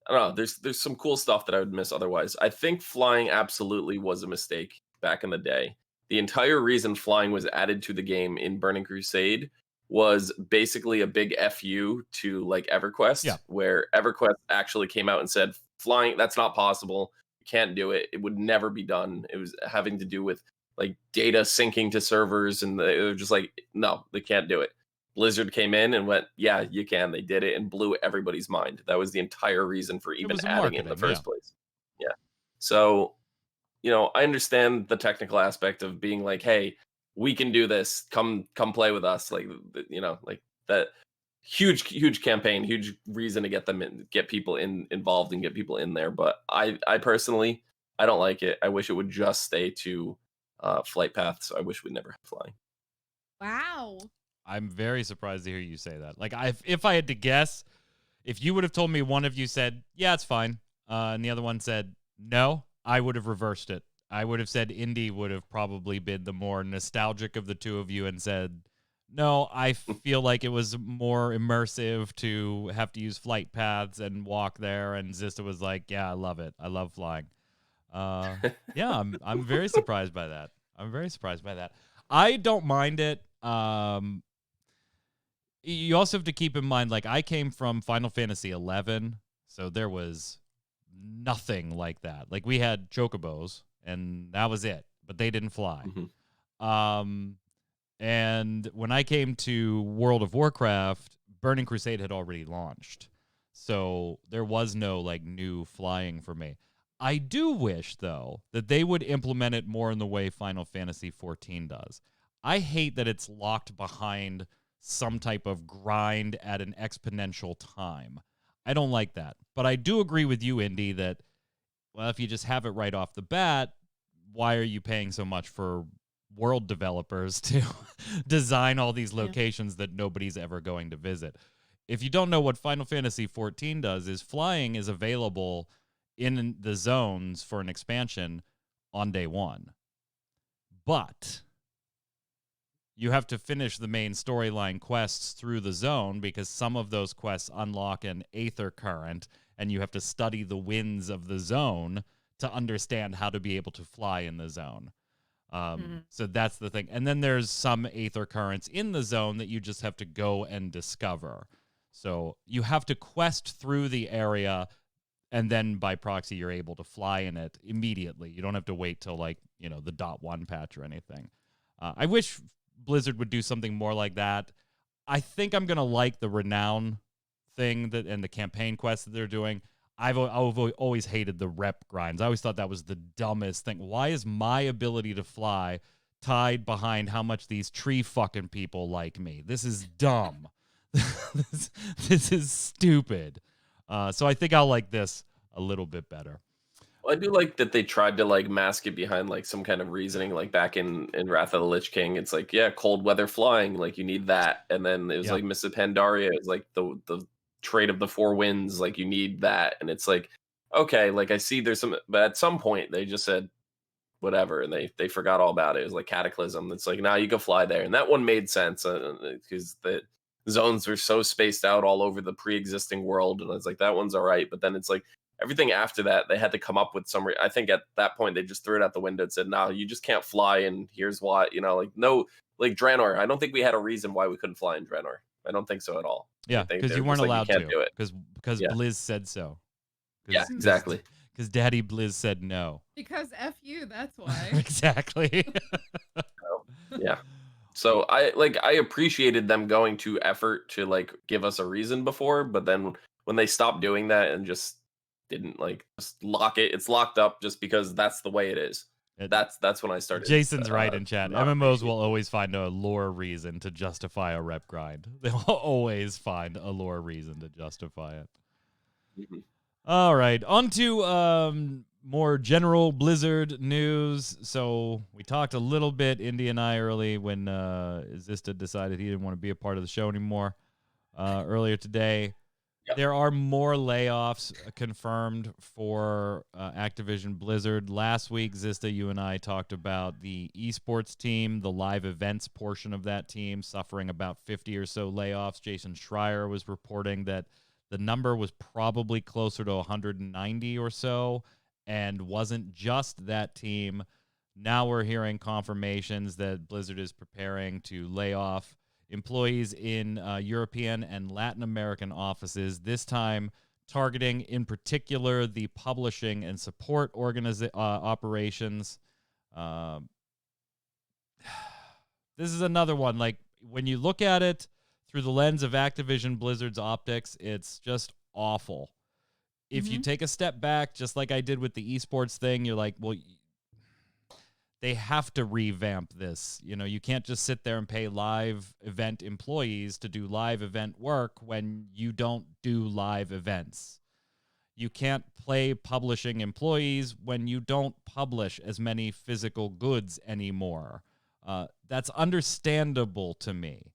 I don't know. There's some cool stuff that I would miss otherwise. I think flying absolutely was a mistake back in the day. The entire reason flying was added to the game in Burning Crusade was basically a big FU to like EverQuest, Yeah. where EverQuest actually came out and said, flying, that's not possible. You can't do it. It would never be done. It was having to do with like data syncing to servers, and it was just like, no, they can't do it. Blizzard came in and went, yeah, you can. They did it and blew everybody's mind. That was the entire reason for even was adding it in the marketing, first place. Yeah. So, I understand the technical aspect of being like, hey, we can do this. Come play with us. Like, like that huge campaign, huge reason to get them in, get people involved and get people in there. But I personally, I don't like it. I wish it would just stay to flight paths. I wish we'd never have flying. wow. I'm very surprised to hear you say that. Like, if I had to guess, if you would have told me one of you said, yeah, it's fine, and the other one said, no, I would have reversed it. I would have said Indy would have probably been the more nostalgic of the two of you and said, no, I feel like it was more immersive to have to use flight paths and walk there. And Zista was like, yeah, I love it. I love flying. Yeah, I'm very surprised by that. I'm very surprised by that. I don't mind it. You also have to keep in mind, like, I came from Final Fantasy 11, so there was nothing like that. Like, we had chocobos, and that was it, but they didn't fly. Mm-hmm. And when I came to World of Warcraft, Burning Crusade had already launched, so there was no, like, new flying for me. I do wish, though, that they would implement it more in the way Final Fantasy 14 does. I hate that it's locked behind some type of grind at an exponential time. I don't like that. But I do agree with you, Indy, that, well, if you just have it right off the bat, why are you paying so much for world developers to design all these locations that nobody's ever going to visit? If you don't know what Final Fantasy 14 does, is flying is available in the zones for an expansion on day one. But you have to finish the main storyline quests through the zone because some of those quests unlock an aether current, and you have to study the winds of the zone to understand how to be able to fly in the zone. So that's the thing. And then there's some aether currents in the zone that you just have to go and discover. So you have to quest through the area, and then by proxy, you're able to fly in it immediately. You don't have to wait till like, the .1 patch or anything. I wish Blizzard would do something more like that. I think I'm going to like the renown thing and the campaign quests that they're doing. I've always hated the rep grinds. I always thought that was the dumbest thing. Why is my ability to fly tied behind how much these tree fucking people like me? This is dumb. this is stupid. So I think I'll like this a little bit better. Well, I do like that they tried to like mask it behind like some kind of reasoning, like back in Wrath of the Lich King. It's like, yeah, cold weather flying, like you need that. And then it was like Mists of Pandaria, it was like the trait of the four winds, like you need that. And it's like, okay, like I see there's some, but at some point they just said whatever, and they forgot all about it. It was like Cataclysm. It's like, now you can fly there, and that one made sense because the zones were so spaced out all over the pre-existing world, and it's like that one's all right. But then it's like everything after that, they had to come up with some. I think at that point they just threw it out the window and said, "No, you just can't fly." And here's why. Like no, like Draenor. I don't think we had a reason why we couldn't fly in Draenor. I don't think so at all. Yeah, because you weren't allowed to. Do it because Blizz said so. Yeah, exactly. Because Daddy Blizz said no. Because F you, that's why. Exactly. Yeah. So I appreciated them going to effort to like give us a reason before, but then when they stopped doing that and just didn't like just lock it, it's locked up just because that's the way it is. That's when I started. Jason's right in chat. MMOs will always find a lore reason to justify a rep grind. They'll always find a lore reason to justify it. Mm-hmm. All right, on to more general Blizzard news. So we talked a little bit, Indy and I, early when Zista decided he didn't want to be a part of the show anymore earlier today. Yep. There are more layoffs confirmed for Activision Blizzard. Last week, Zista, you and I talked about the esports team, the live events portion of that team, suffering about 50 or so layoffs. Jason Schreier was reporting that the number was probably closer to 190 or so, and wasn't just that team. Now we're hearing confirmations that Blizzard is preparing to lay off employees in European and Latin American offices, this time targeting in particular the publishing and support operations. This is another one. Like, when you look at it through the lens of Activision Blizzard's optics, it's just awful. If you take a step back, just like I did with the esports thing, you're like, well, they have to revamp this. You can't just sit there and pay live event employees to do live event work when you don't do live events. You can't play publishing employees when you don't publish as many physical goods anymore. That's understandable to me.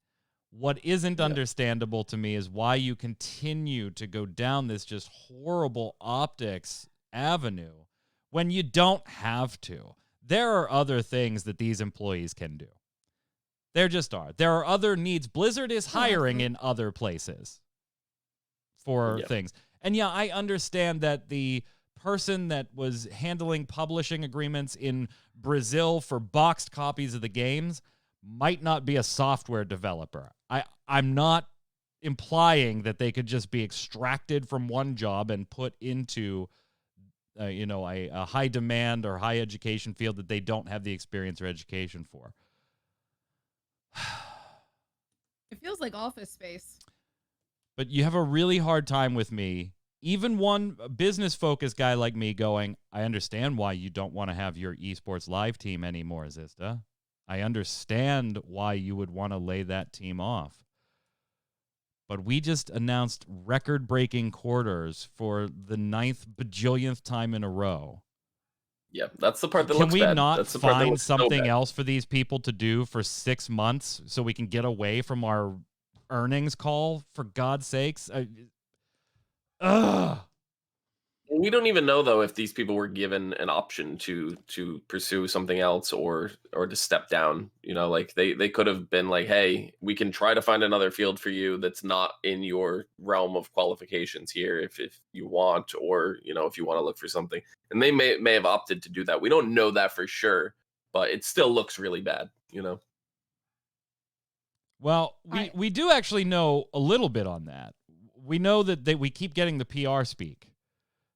What isn't understandable to me is why you continue to go down this just horrible optics avenue when you don't have to. There are other things that these employees can do. There just are. There are other needs. Blizzard is hiring in other places for things. And yeah, I understand that the person that was handling publishing agreements in Brazil for boxed copies of the games might not be a software developer. I'm not implying that they could just be extracted from one job and put into a high demand or high education field that they don't have the experience or education for. It feels like Office Space. But you have a really hard time with me, even one business-focused guy like me, going, I understand why you don't want to have your esports live team anymore, Zista. I understand why you would want to lay that team off. But we just announced record-breaking quarters for the 9th bajillionth time in a row. Yeah, that's the part that looks bad. Can we not find something else for these people to do for 6 months so we can get away from our earnings call, for God's sakes? We don't even know, though, if these people were given an option to pursue something else or to step down. Like they could have been like, hey, we can try to find another field for you that's not in your realm of qualifications here if you want, or, if you want to look for something. And they may have opted to do that. We don't know that for sure, but it still looks really bad, Well, we do actually know a little bit on that. we know that we keep getting the PR speak,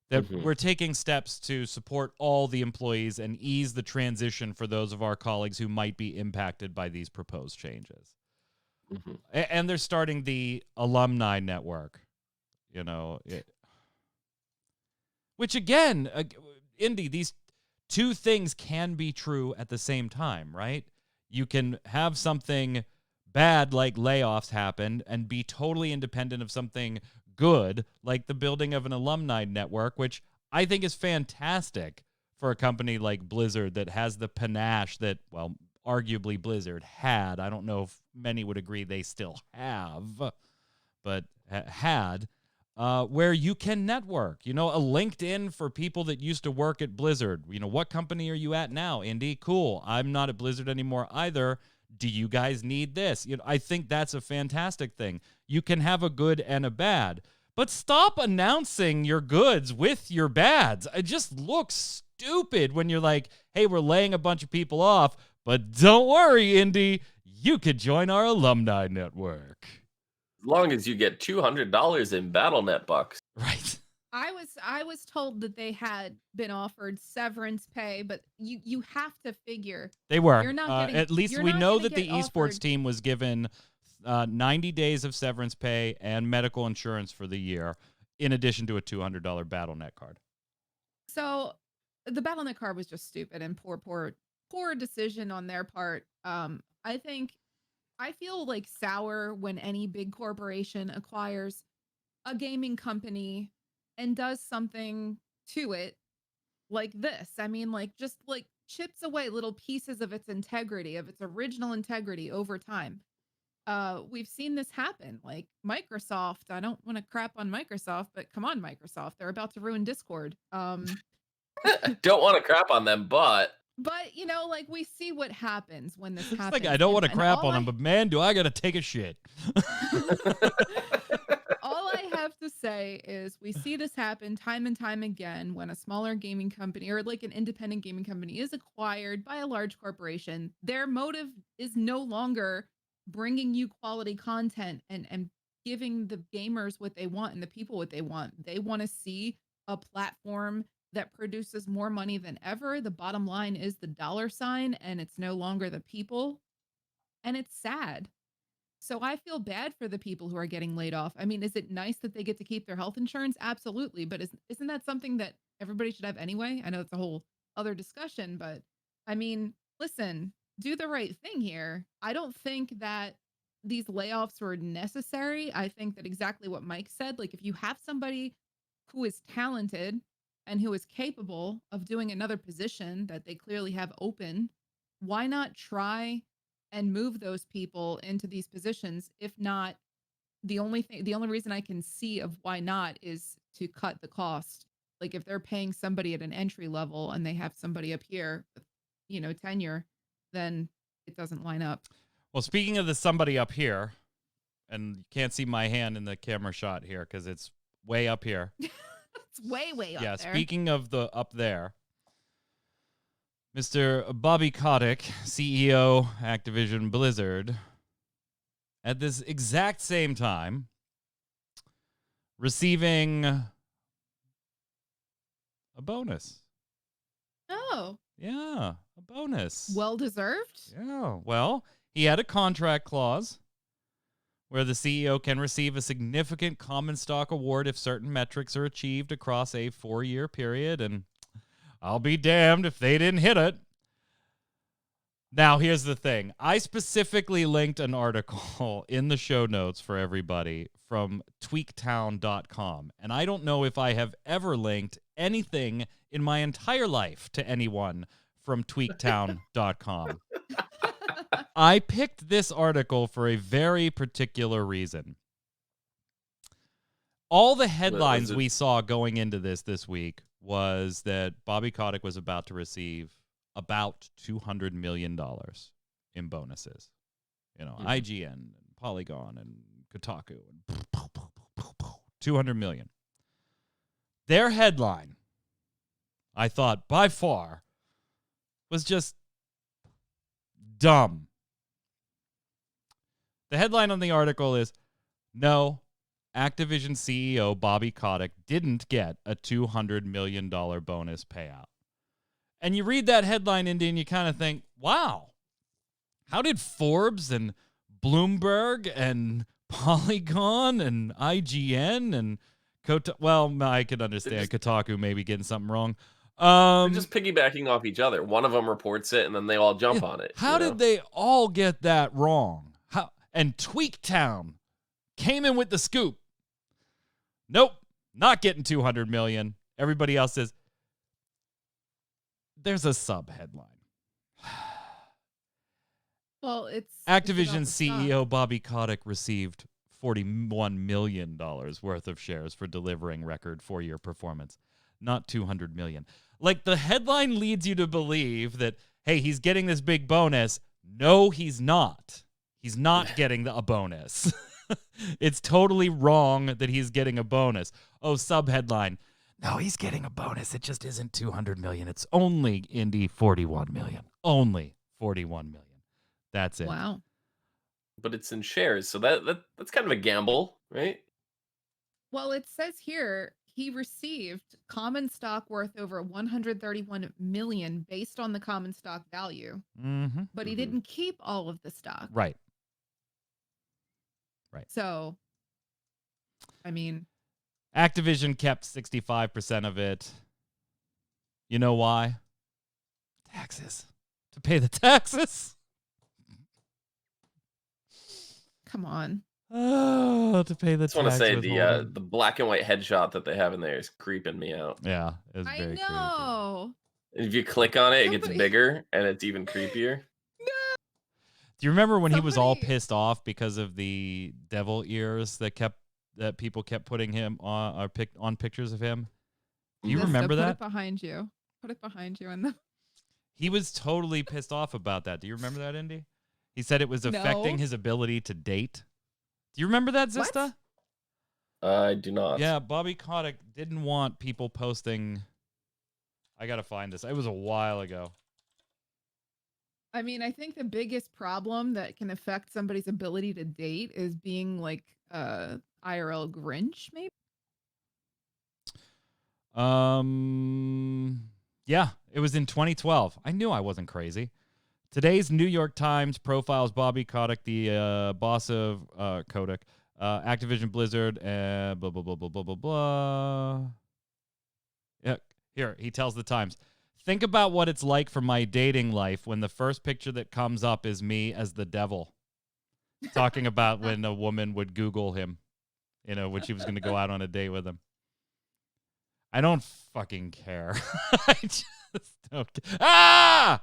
that Mhm. we're taking steps to support all the employees and ease the transition for those of our colleagues who might be impacted by these proposed changes. Mhm. And they're starting the alumni network, you know, which again, Indy, these two things can be true at the same time, right? You can have something bad like layoffs happen and be totally independent of something good like the building of an alumni network, which I think is fantastic for a company like Blizzard that has the panache that, well, arguably Blizzard had. I don't know if many would agree they still have, but had. Where you can network, you know, a LinkedIn for people that used to work at Blizzard. You know, what company are you at now, Indy? Cool. I'm not at Blizzard anymore either. Do you guys need this? You know, I think that's a fantastic thing. You can have a good and a bad, but stop announcing your goods with your bads. It just looks stupid when you're like, hey, we're laying a bunch of people off, but don't worry, Indy, you could join our alumni network. As long as you get $200 in BattleNet bucks. Right. I was told that they had been offered severance pay, but you have to figure They were. you're not getting. At least you're we not know gonna that the get esports offered- team was given 90 days of severance pay and medical insurance for the year, in addition to a $200 BattleNet card. So the BattleNet card was just stupid and poor decision on their part. I feel like sour when any big corporation acquires a gaming company and does something to it like this. I mean, like just like chips away little pieces of its integrity, of its original integrity over time. We've seen this happen. Like Microsoft, I don't want to crap on Microsoft, but come on, Microsoft, they're about to ruin Discord. Don't want to crap on them, but But you know, like we see what happens when this It's happens. like, I don't want to and crap all on them, but man, do I got to take a shit. all I have to say is we see this happen time and time again when a smaller gaming company or like an independent gaming company is acquired by a large corporation. Their motive is no longer bringing you quality content and giving the gamers what they want and the people what they want. They want to see a platform that produces more money than ever. The bottom line is the dollar sign, and it's no longer the people. And it's sad. So I feel bad for the people who are getting laid off. I mean, is it nice that they get to keep their health insurance? Absolutely. But isn't that something that everybody should have anyway? I know it's a whole other discussion, but I mean, listen, do the right thing here. I don't think that these layoffs were necessary. I think that exactly what Mike said, like if you have somebody who is talented and who is capable of doing another position that they clearly have open, why not try and move those people into these positions? If not, the only reason I can see of why not is to cut the cost. Like if they're paying somebody at an entry level and they have somebody up here with, you know, tenure, then it doesn't line up. Well, speaking of the somebody up here, and you can't see my hand in the camera shot here because it's way up here. It's way up there. Speaking of the up there, Mr. Bobby Kotick, CEO, Activision Blizzard, at this exact same time, receiving a bonus. Oh. Yeah, a bonus. Well deserved. Yeah, well, he had a contract clause where the CEO can receive a significant common stock award if certain metrics are achieved across a 4-year period, and I'll be damned if they didn't hit it. Now, here's the thing. I specifically linked an article in the show notes for everybody from tweaktown.com, and I don't know if I have ever linked anything in my entire life to anyone from tweaktown.com. I picked this article for a very particular reason. All the headlines we saw going into this week was that Bobby Kotick was about to receive about $200 million in bonuses. You know, IGN and Polygon and Kotaku and $200 million. Their headline, I thought by far, was just dumb. The headline on the article is, "No, Activision CEO Bobby Kotick didn't get a $200 million bonus payout. And you read that headline, Indy, and you kind of think, wow, how did Forbes and Bloomberg and Polygon and IGN and well, I could understand Kotaku maybe getting something wrong. They're just piggybacking off each other. One of them reports it, and then they all jump on it. How did they all get that wrong? And Tweaktown came in with the scoop. Nope, not getting $200 million. Everybody else says, there's a sub-headline. Well, it's Activision it's CEO Bobby Kotick received $41 million worth of shares for delivering record 4-year performance, not $200 million. Like, the headline leads you to believe that, hey, he's getting this big bonus. No, he's not. He's not getting a bonus. It's totally wrong that he's getting a bonus. Oh, sub-headline. No, he's getting a bonus. It just isn't $200 million. It's only, Indy, $41 million. Only $41 million. That's it. Wow. But it's in shares, so that's kind of a gamble, right? Well, it says here he received common stock worth over 131 million based on the common stock value, but he didn't keep all of the stock. Right. So, I mean, Activision kept 65% of it. You know why? Taxes. To pay the taxes. come on. Oh, to pay the I just want to say tax the black and white headshot that they have in there is creeping me out. Yeah, it's I very know. If you click on it, it gets Somebody- bigger and it's even creepier. Do you remember when he was all Somebody- pissed off because of the devil ears that people kept putting him on on pictures of him? Do you Vista, remember put that? it behind you. Put it behind you. And He was totally pissed off about that. Do you remember that, Indy? He said it was affecting No. his ability to date. Do you remember that, Zista? I do not. Yeah, Bobby Kotick didn't want people posting. I got to find this. It was a while ago. I mean, I think the biggest problem that can affect somebody's ability to date is being like IRL Grinch, maybe. Yeah, it was in 2012. I knew I wasn't crazy. Today's New York Times profiles Bobby Kotick, the boss of Kotick, Activision Blizzard, and blah, blah, blah, blah, blah, blah, blah. Yeah, here, he tells the Times, think about what it's like for my dating life when the first picture that comes up is me as the devil. Talking about when a woman would Google him, when she was going to go out on a date with him. I don't fucking care. I just don't care. Ah!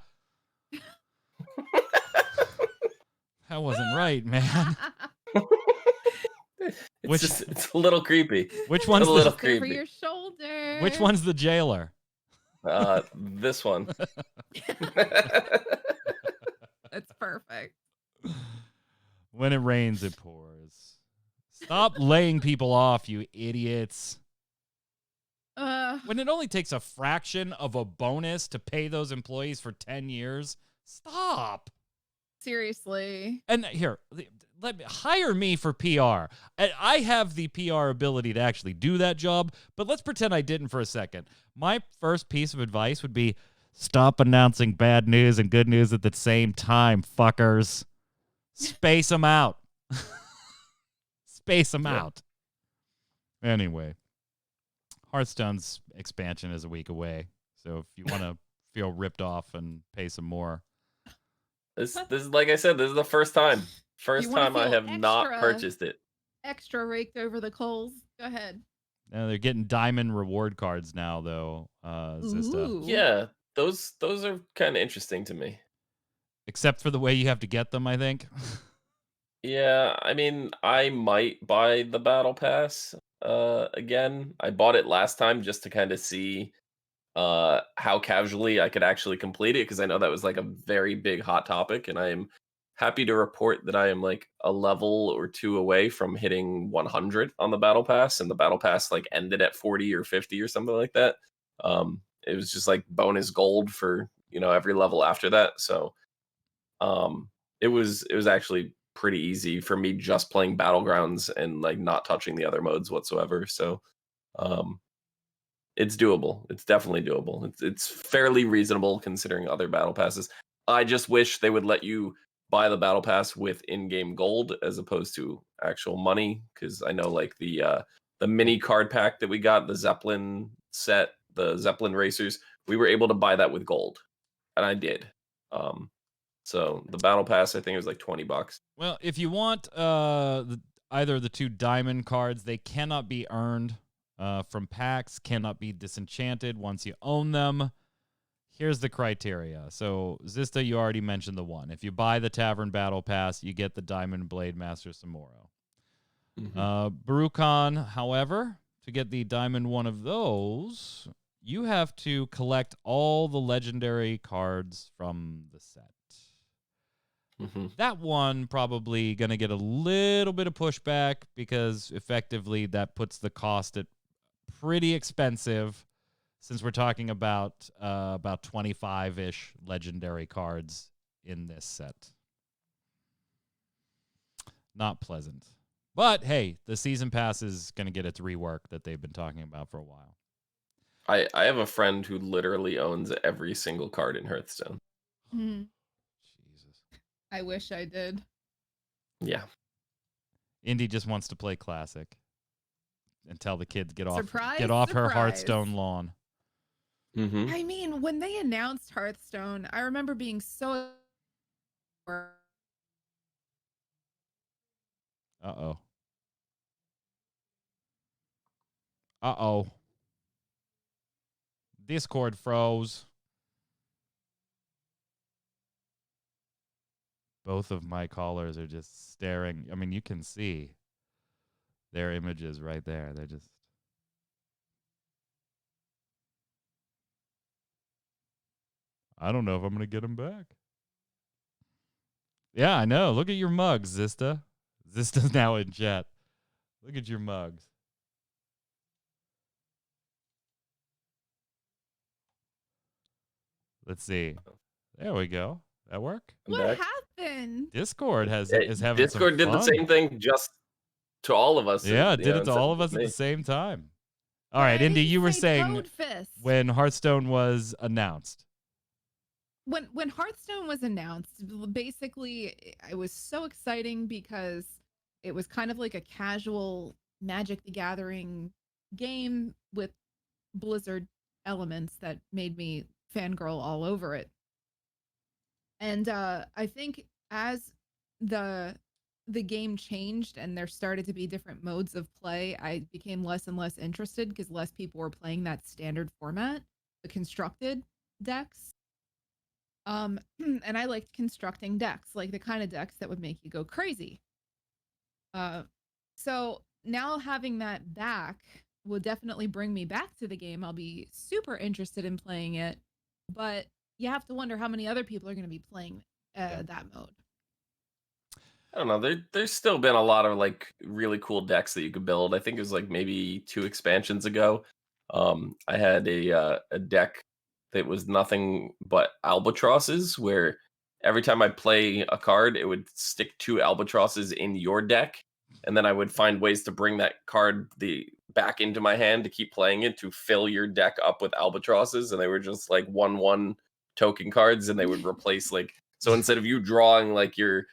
That wasn't right, man. It's a little creepy. Which one's a little Over creepy. your shoulder. Which one's the jailer? This one. That's perfect. When it rains, it pours. Stop laying people off, you idiots. When it only takes a fraction of a bonus to pay those employees for 10 years, stop. Seriously. And here, hire me for PR. I have the PR ability to actually do that job, but let's pretend I didn't for a second. My first piece of advice would be, stop announcing bad news and good news at the same time, fuckers. Space them out. Space them out. Anyway, Hearthstone's expansion is a week away, so if you want to feel ripped off and pay some more. This is like I said, this is the first time. First wanna time I feel have not extra- purchased it. Extra raked over the coals. Go ahead. They're getting diamond reward cards now, though, Zista. Ooh. Yeah, those are kind of interesting to me. Except for the way you have to get them, I think. Yeah, I mean, I might buy the battle pass again. I bought it last time just to kind of see how casually I could actually complete it, because I know that was like a very big hot topic, and I am happy to report that I am like a level or two away from hitting 100 on the battle pass, and the battle pass like ended at 40 or 50 or something like that. It was just like bonus gold for every level after that. So it was actually pretty easy for me just playing Battlegrounds and like not touching the other modes whatsoever. So it's doable. It's definitely doable. It's fairly reasonable considering other battle passes. I just wish they would let you buy the battle pass with in-game gold as opposed to actual money, because I know like the mini card pack that we got, the Zeppelin set, the Zeppelin racers, we were able to buy that with gold, and I did. So the battle pass, I think it was like $20. Well, if you want either of the 2 diamond cards, they cannot be earned from packs, cannot be disenchanted once you own them. Here's the criteria. So, Zista, you already mentioned the one. If you buy the Tavern Battle Pass, you get the Diamond Blade Master Samuro. Baruchan, however, to get the Diamond one of those, you have to collect all the legendary cards from the set. That one probably going to get a little bit of pushback because effectively that puts the cost at pretty expensive, since we're talking about 25-ish legendary cards in this set. Not pleasant. But hey, the season pass is going to get its rework that they've been talking about for a while. I have a friend who literally owns every single card in Hearthstone. Jesus. I wish I did. Yeah. Indy just wants to play Classic and tell the kids get off Surprise, her surprise. Hearthstone lawn. I mean, when they announced Hearthstone, I remember being so. Uh-oh. Uh-oh. Discord froze. Both of my callers are just staring. I mean, you can see their images right there. They're just... I don't know if I'm going to get them back. Yeah, I know. Look at your mugs, Zista. Zista's now in chat. Look at your mugs. Let's see. There we go. That work? What happened? Discord is having Discord some did the fun. same thing just to all of us. Yeah, it did it to all of us instead at me. the same time. All right, Indy, you were saying when Hearthstone was announced. When Hearthstone was announced, basically it was so exciting because it was kind of like a casual Magic the Gathering game with Blizzard elements that made me fangirl all over it. And I think as the game changed and there started to be different modes of play, I became less and less interested because less people were playing that standard format, the constructed decks. And I liked constructing decks, like the kind of decks that would make you go crazy. So now having that back will definitely bring me back to the game. I'll be super interested in playing it, but you have to wonder how many other people are going to be playing that mode. I don't know. There's still been a lot of like really cool decks that you could build. I think it was like maybe 2 expansions ago. I had a deck that was nothing but albatrosses, where every time I play a card, it would stick 2 albatrosses in your deck, and then I would find ways to bring that card back into my hand to keep playing it to fill your deck up with albatrosses, and they were just like 1/1 token cards, and they would replace like, so instead of you drawing like your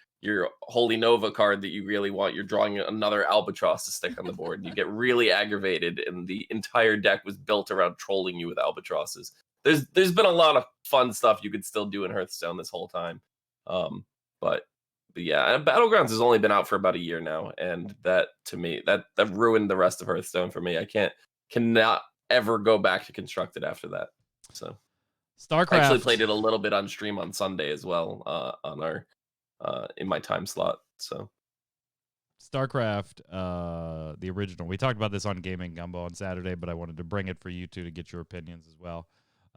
Holy Nova card that you really want, you're drawing another albatross to stick on the board. You get really aggravated, and the entire deck was built around trolling you with albatrosses. There's been a lot of fun stuff you could still do in Hearthstone this whole time. But yeah, Battlegrounds has only been out for about a year now, and that to me that ruined the rest of Hearthstone for me. I cannot ever go back to Constructed after that. So StarCraft. I actually played it a little bit on stream on Sunday as well, on our in my time slot. So StarCraft, the original. We talked about this on Gaming Gumbo on Saturday, but I wanted to bring it for you two to get your opinions as well.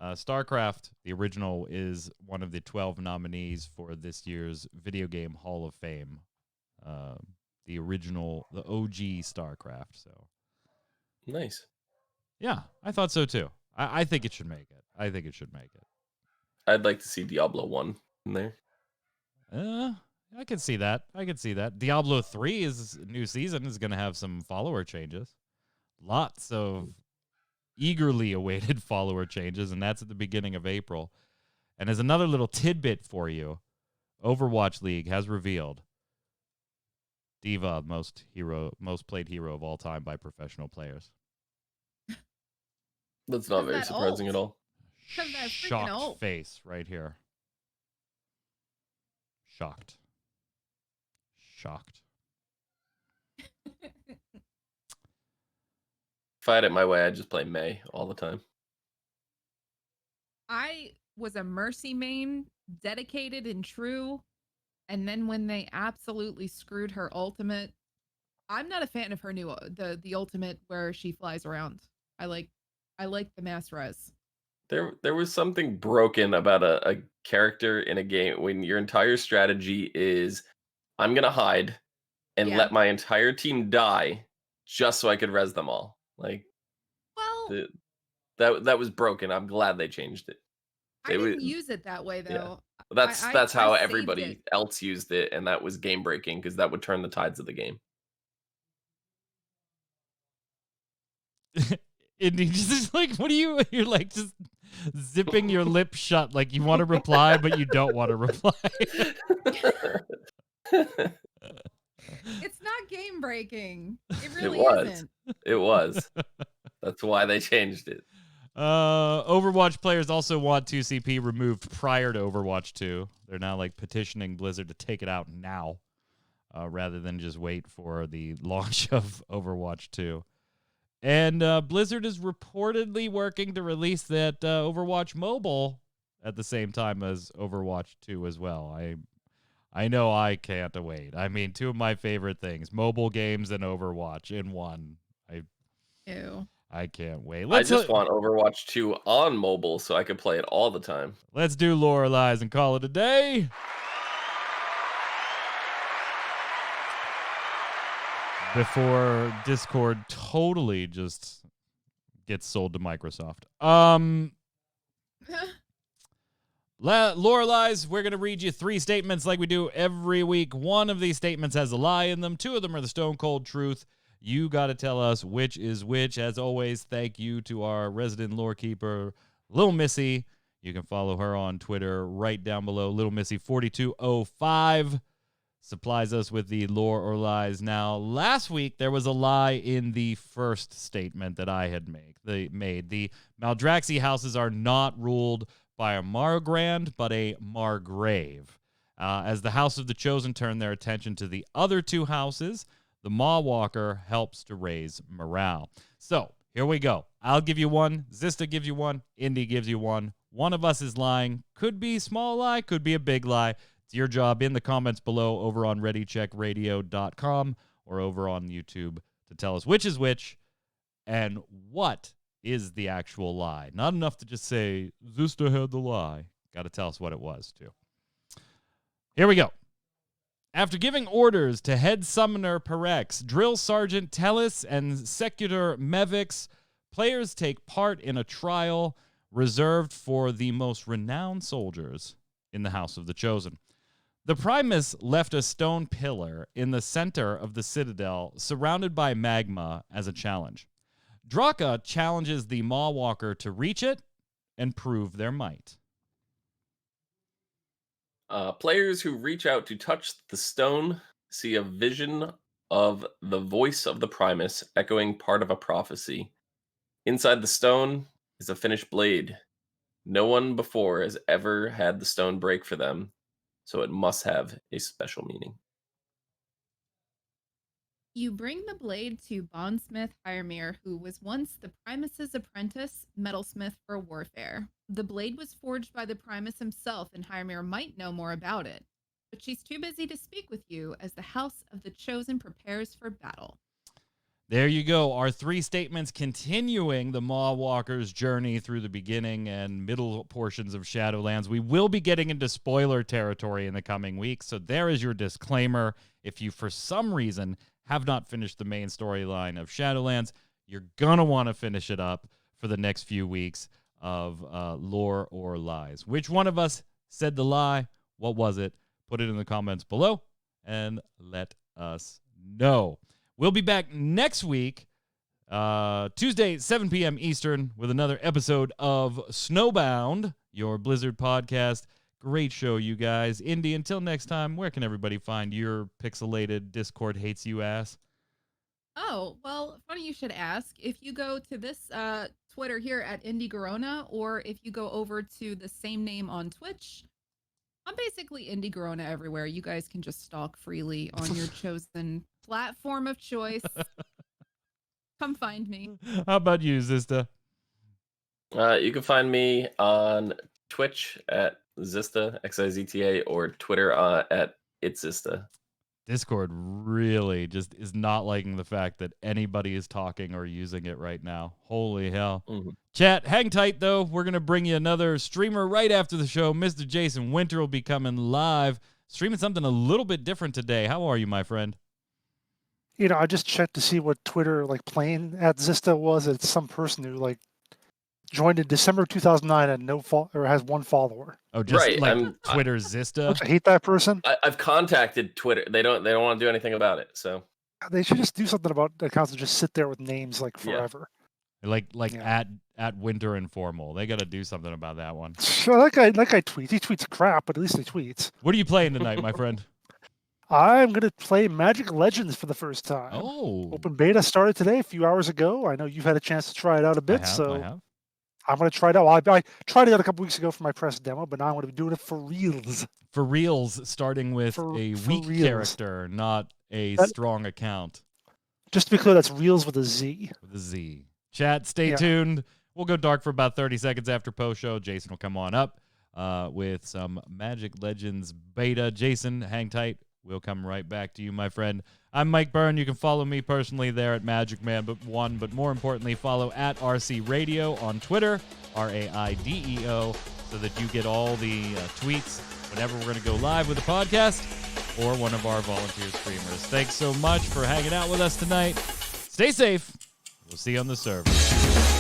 StarCraft, the original, is one of the 12 nominees for this year's Video Game Hall of Fame. The original, the OG StarCraft. So nice. Yeah, I thought so too. I think it should make it. I think it should make it. I'd like to see Diablo 1 in there. I can see that. Diablo 3 new season is going to have some follower changes. Lots of eagerly awaited follower changes, and that's at the beginning of April. And as another little tidbit for you, Overwatch League has revealed D.Va, most played hero of all time by professional players. That's not very that surprising old? at all. 'Cause that's freaking Shocked old. face right here. Shocked. If I had it my way, I'd just play May all the time. I was a Mercy main, dedicated and true. And then when they absolutely screwed her ultimate, I'm not a fan of her new the ultimate where she flies around. I like the mass res. There was something broken about a character in a game when your entire strategy is I'm gonna hide and Yeah. let my entire team die just so I could res them all. Like Well, that was broken. I'm glad they changed it. I It didn't was use it that way though. that's I how saved everybody it. else used it, and that was game breaking because that would turn the tides of the game. And he just like, what are you're like just zipping your lip shut like you want to reply, but you don't want to reply. It's not game breaking. It really was. isn't. It was. That's why they changed it. Overwatch players also want 2CP removed prior to Overwatch 2. They're now like petitioning Blizzard to take it out now, rather than just wait for the launch of Overwatch 2. And Blizzard is reportedly working to release that Overwatch Mobile at the same time as Overwatch 2 as well. I know I can't wait. I mean, two of my favorite things, mobile games and Overwatch in one. Ew. I can't wait. I just want Overwatch 2 on mobile so I could play it all the time. Let's do Lorelai's and call it a day. Before Discord totally just gets sold to Microsoft. Lorelai's, we're going to read you 3 statements like we do every week. One of these statements has a lie in them. 2 of them are the stone cold truth. You got to tell us which is which. As always, thank you to our resident lore keeper, Little Missy. You can follow her on Twitter right down below. Little Missy 4205 supplies us with the lore or lies. Now, last week there was a lie in the first statement that I had made. The Maldraxi houses are not ruled by a Margrand, but a Margrave. As the House of the Chosen turn their attention to the other 2 houses, the Mawwalker helps to raise morale. So, here we go. I'll give you one. Zista gives you one. Indy gives you one. One of us is lying. Could be a small lie. Could be a big lie. It's your job in the comments below over on ReadyCheckRadio.com or over on YouTube to tell us which is which and what is the actual lie. Not enough to just say, Zista had the lie. Got to tell us what it was, too. Here we go. After giving orders to head summoner Perex, drill sergeant Tellis, and secutor Mevix, players take part in a trial reserved for the most renowned soldiers in the House of the Chosen. The Primus left a stone pillar in the center of the citadel, surrounded by magma, as a challenge. Draka challenges the Mawwalker to reach it and prove their might. Players who reach out to touch the stone see a vision of the voice of the Primus echoing part of a prophecy. Inside the stone is a finished blade. No one before has ever had the stone break for them, so it must have a special meaning. You bring the blade to bondsmith Hiremir, who was once the Primus's apprentice, metalsmith for warfare. The blade was forged by the Primus himself, and Hiremir might know more about it. But she's too busy to speak with you as the House of the Chosen prepares for battle. There you go. Our 3 statements continuing the Mawwalker's journey through the beginning and middle portions of Shadowlands. We will be getting into spoiler territory in the coming weeks, so there is your disclaimer. If you, for some reason, have not finished the main storyline of Shadowlands, you're going to want to finish it up for the next few weeks of lore or lies. Which one of us said the lie? What was it? put it in the comments below and let us know. We'll be back next week, Tuesday, 7 p.m. Eastern, with another episode of Snowbound, your Blizzard podcast. Great show, you guys. Indy, until next time, where can everybody find your pixelated Discord hates you ass? Oh, well, funny you should ask. If you go to this Twitter here at Indy Garona, or if you go over to the same name on Twitch, I'm basically Indy Garona everywhere. You guys can just stalk freely on your chosen platform of choice. Come find me. How about you, Zista? You can find me on Twitch at Zista, Xizta, or Twitter at itzista. Discord really just is not liking the fact that anybody is talking or using it right now. Holy hell. Mm-hmm. Chat, hang tight, though. We're going to bring you another streamer right after the show. Mr. Jason Winter will be coming live, streaming something a little bit different today. How are you, my friend? You know, I just checked to see what Twitter, like, playing at Zista was. It's some person who, like, joined in December 2009 and has one follower. Oh, just Right, like Twitter Zista? I hate that person. I've contacted Twitter. They don't want to do anything about it. So They should just do something about accounts that just sit there with names like forever. Like Yeah. at Winter Informal. They got to do something about that one. Sure, that guy tweets. He tweets crap, but at least he tweets. What are you playing tonight, my friend? I'm gonna play Magic Legends for the first time. Oh, Open beta started today, a few hours ago. I know you've had a chance to try it out a bit, I have. I'm gonna try it out. Well, I tried it out a couple weeks ago for my press demo, but now I'm gonna be doing it for reals. For reals, starting with For a reals. weak character, not a strong account. Just to be clear, that's reels with a Z. With a Z. Chat, stay Yeah. tuned. We'll go dark for about 30 seconds after post show. Jason will come on up with some Magic Legends beta. Jason, hang tight. We'll come right back to you, my friend. I'm Mike Byrne. You can follow me personally there at MagicMan1, but more importantly, follow at RC Radio on Twitter, RAIDEO, so that you get all the tweets whenever we're going to go live with the podcast or one of our volunteer streamers. Thanks so much for hanging out with us tonight. Stay safe. We'll see you on the server.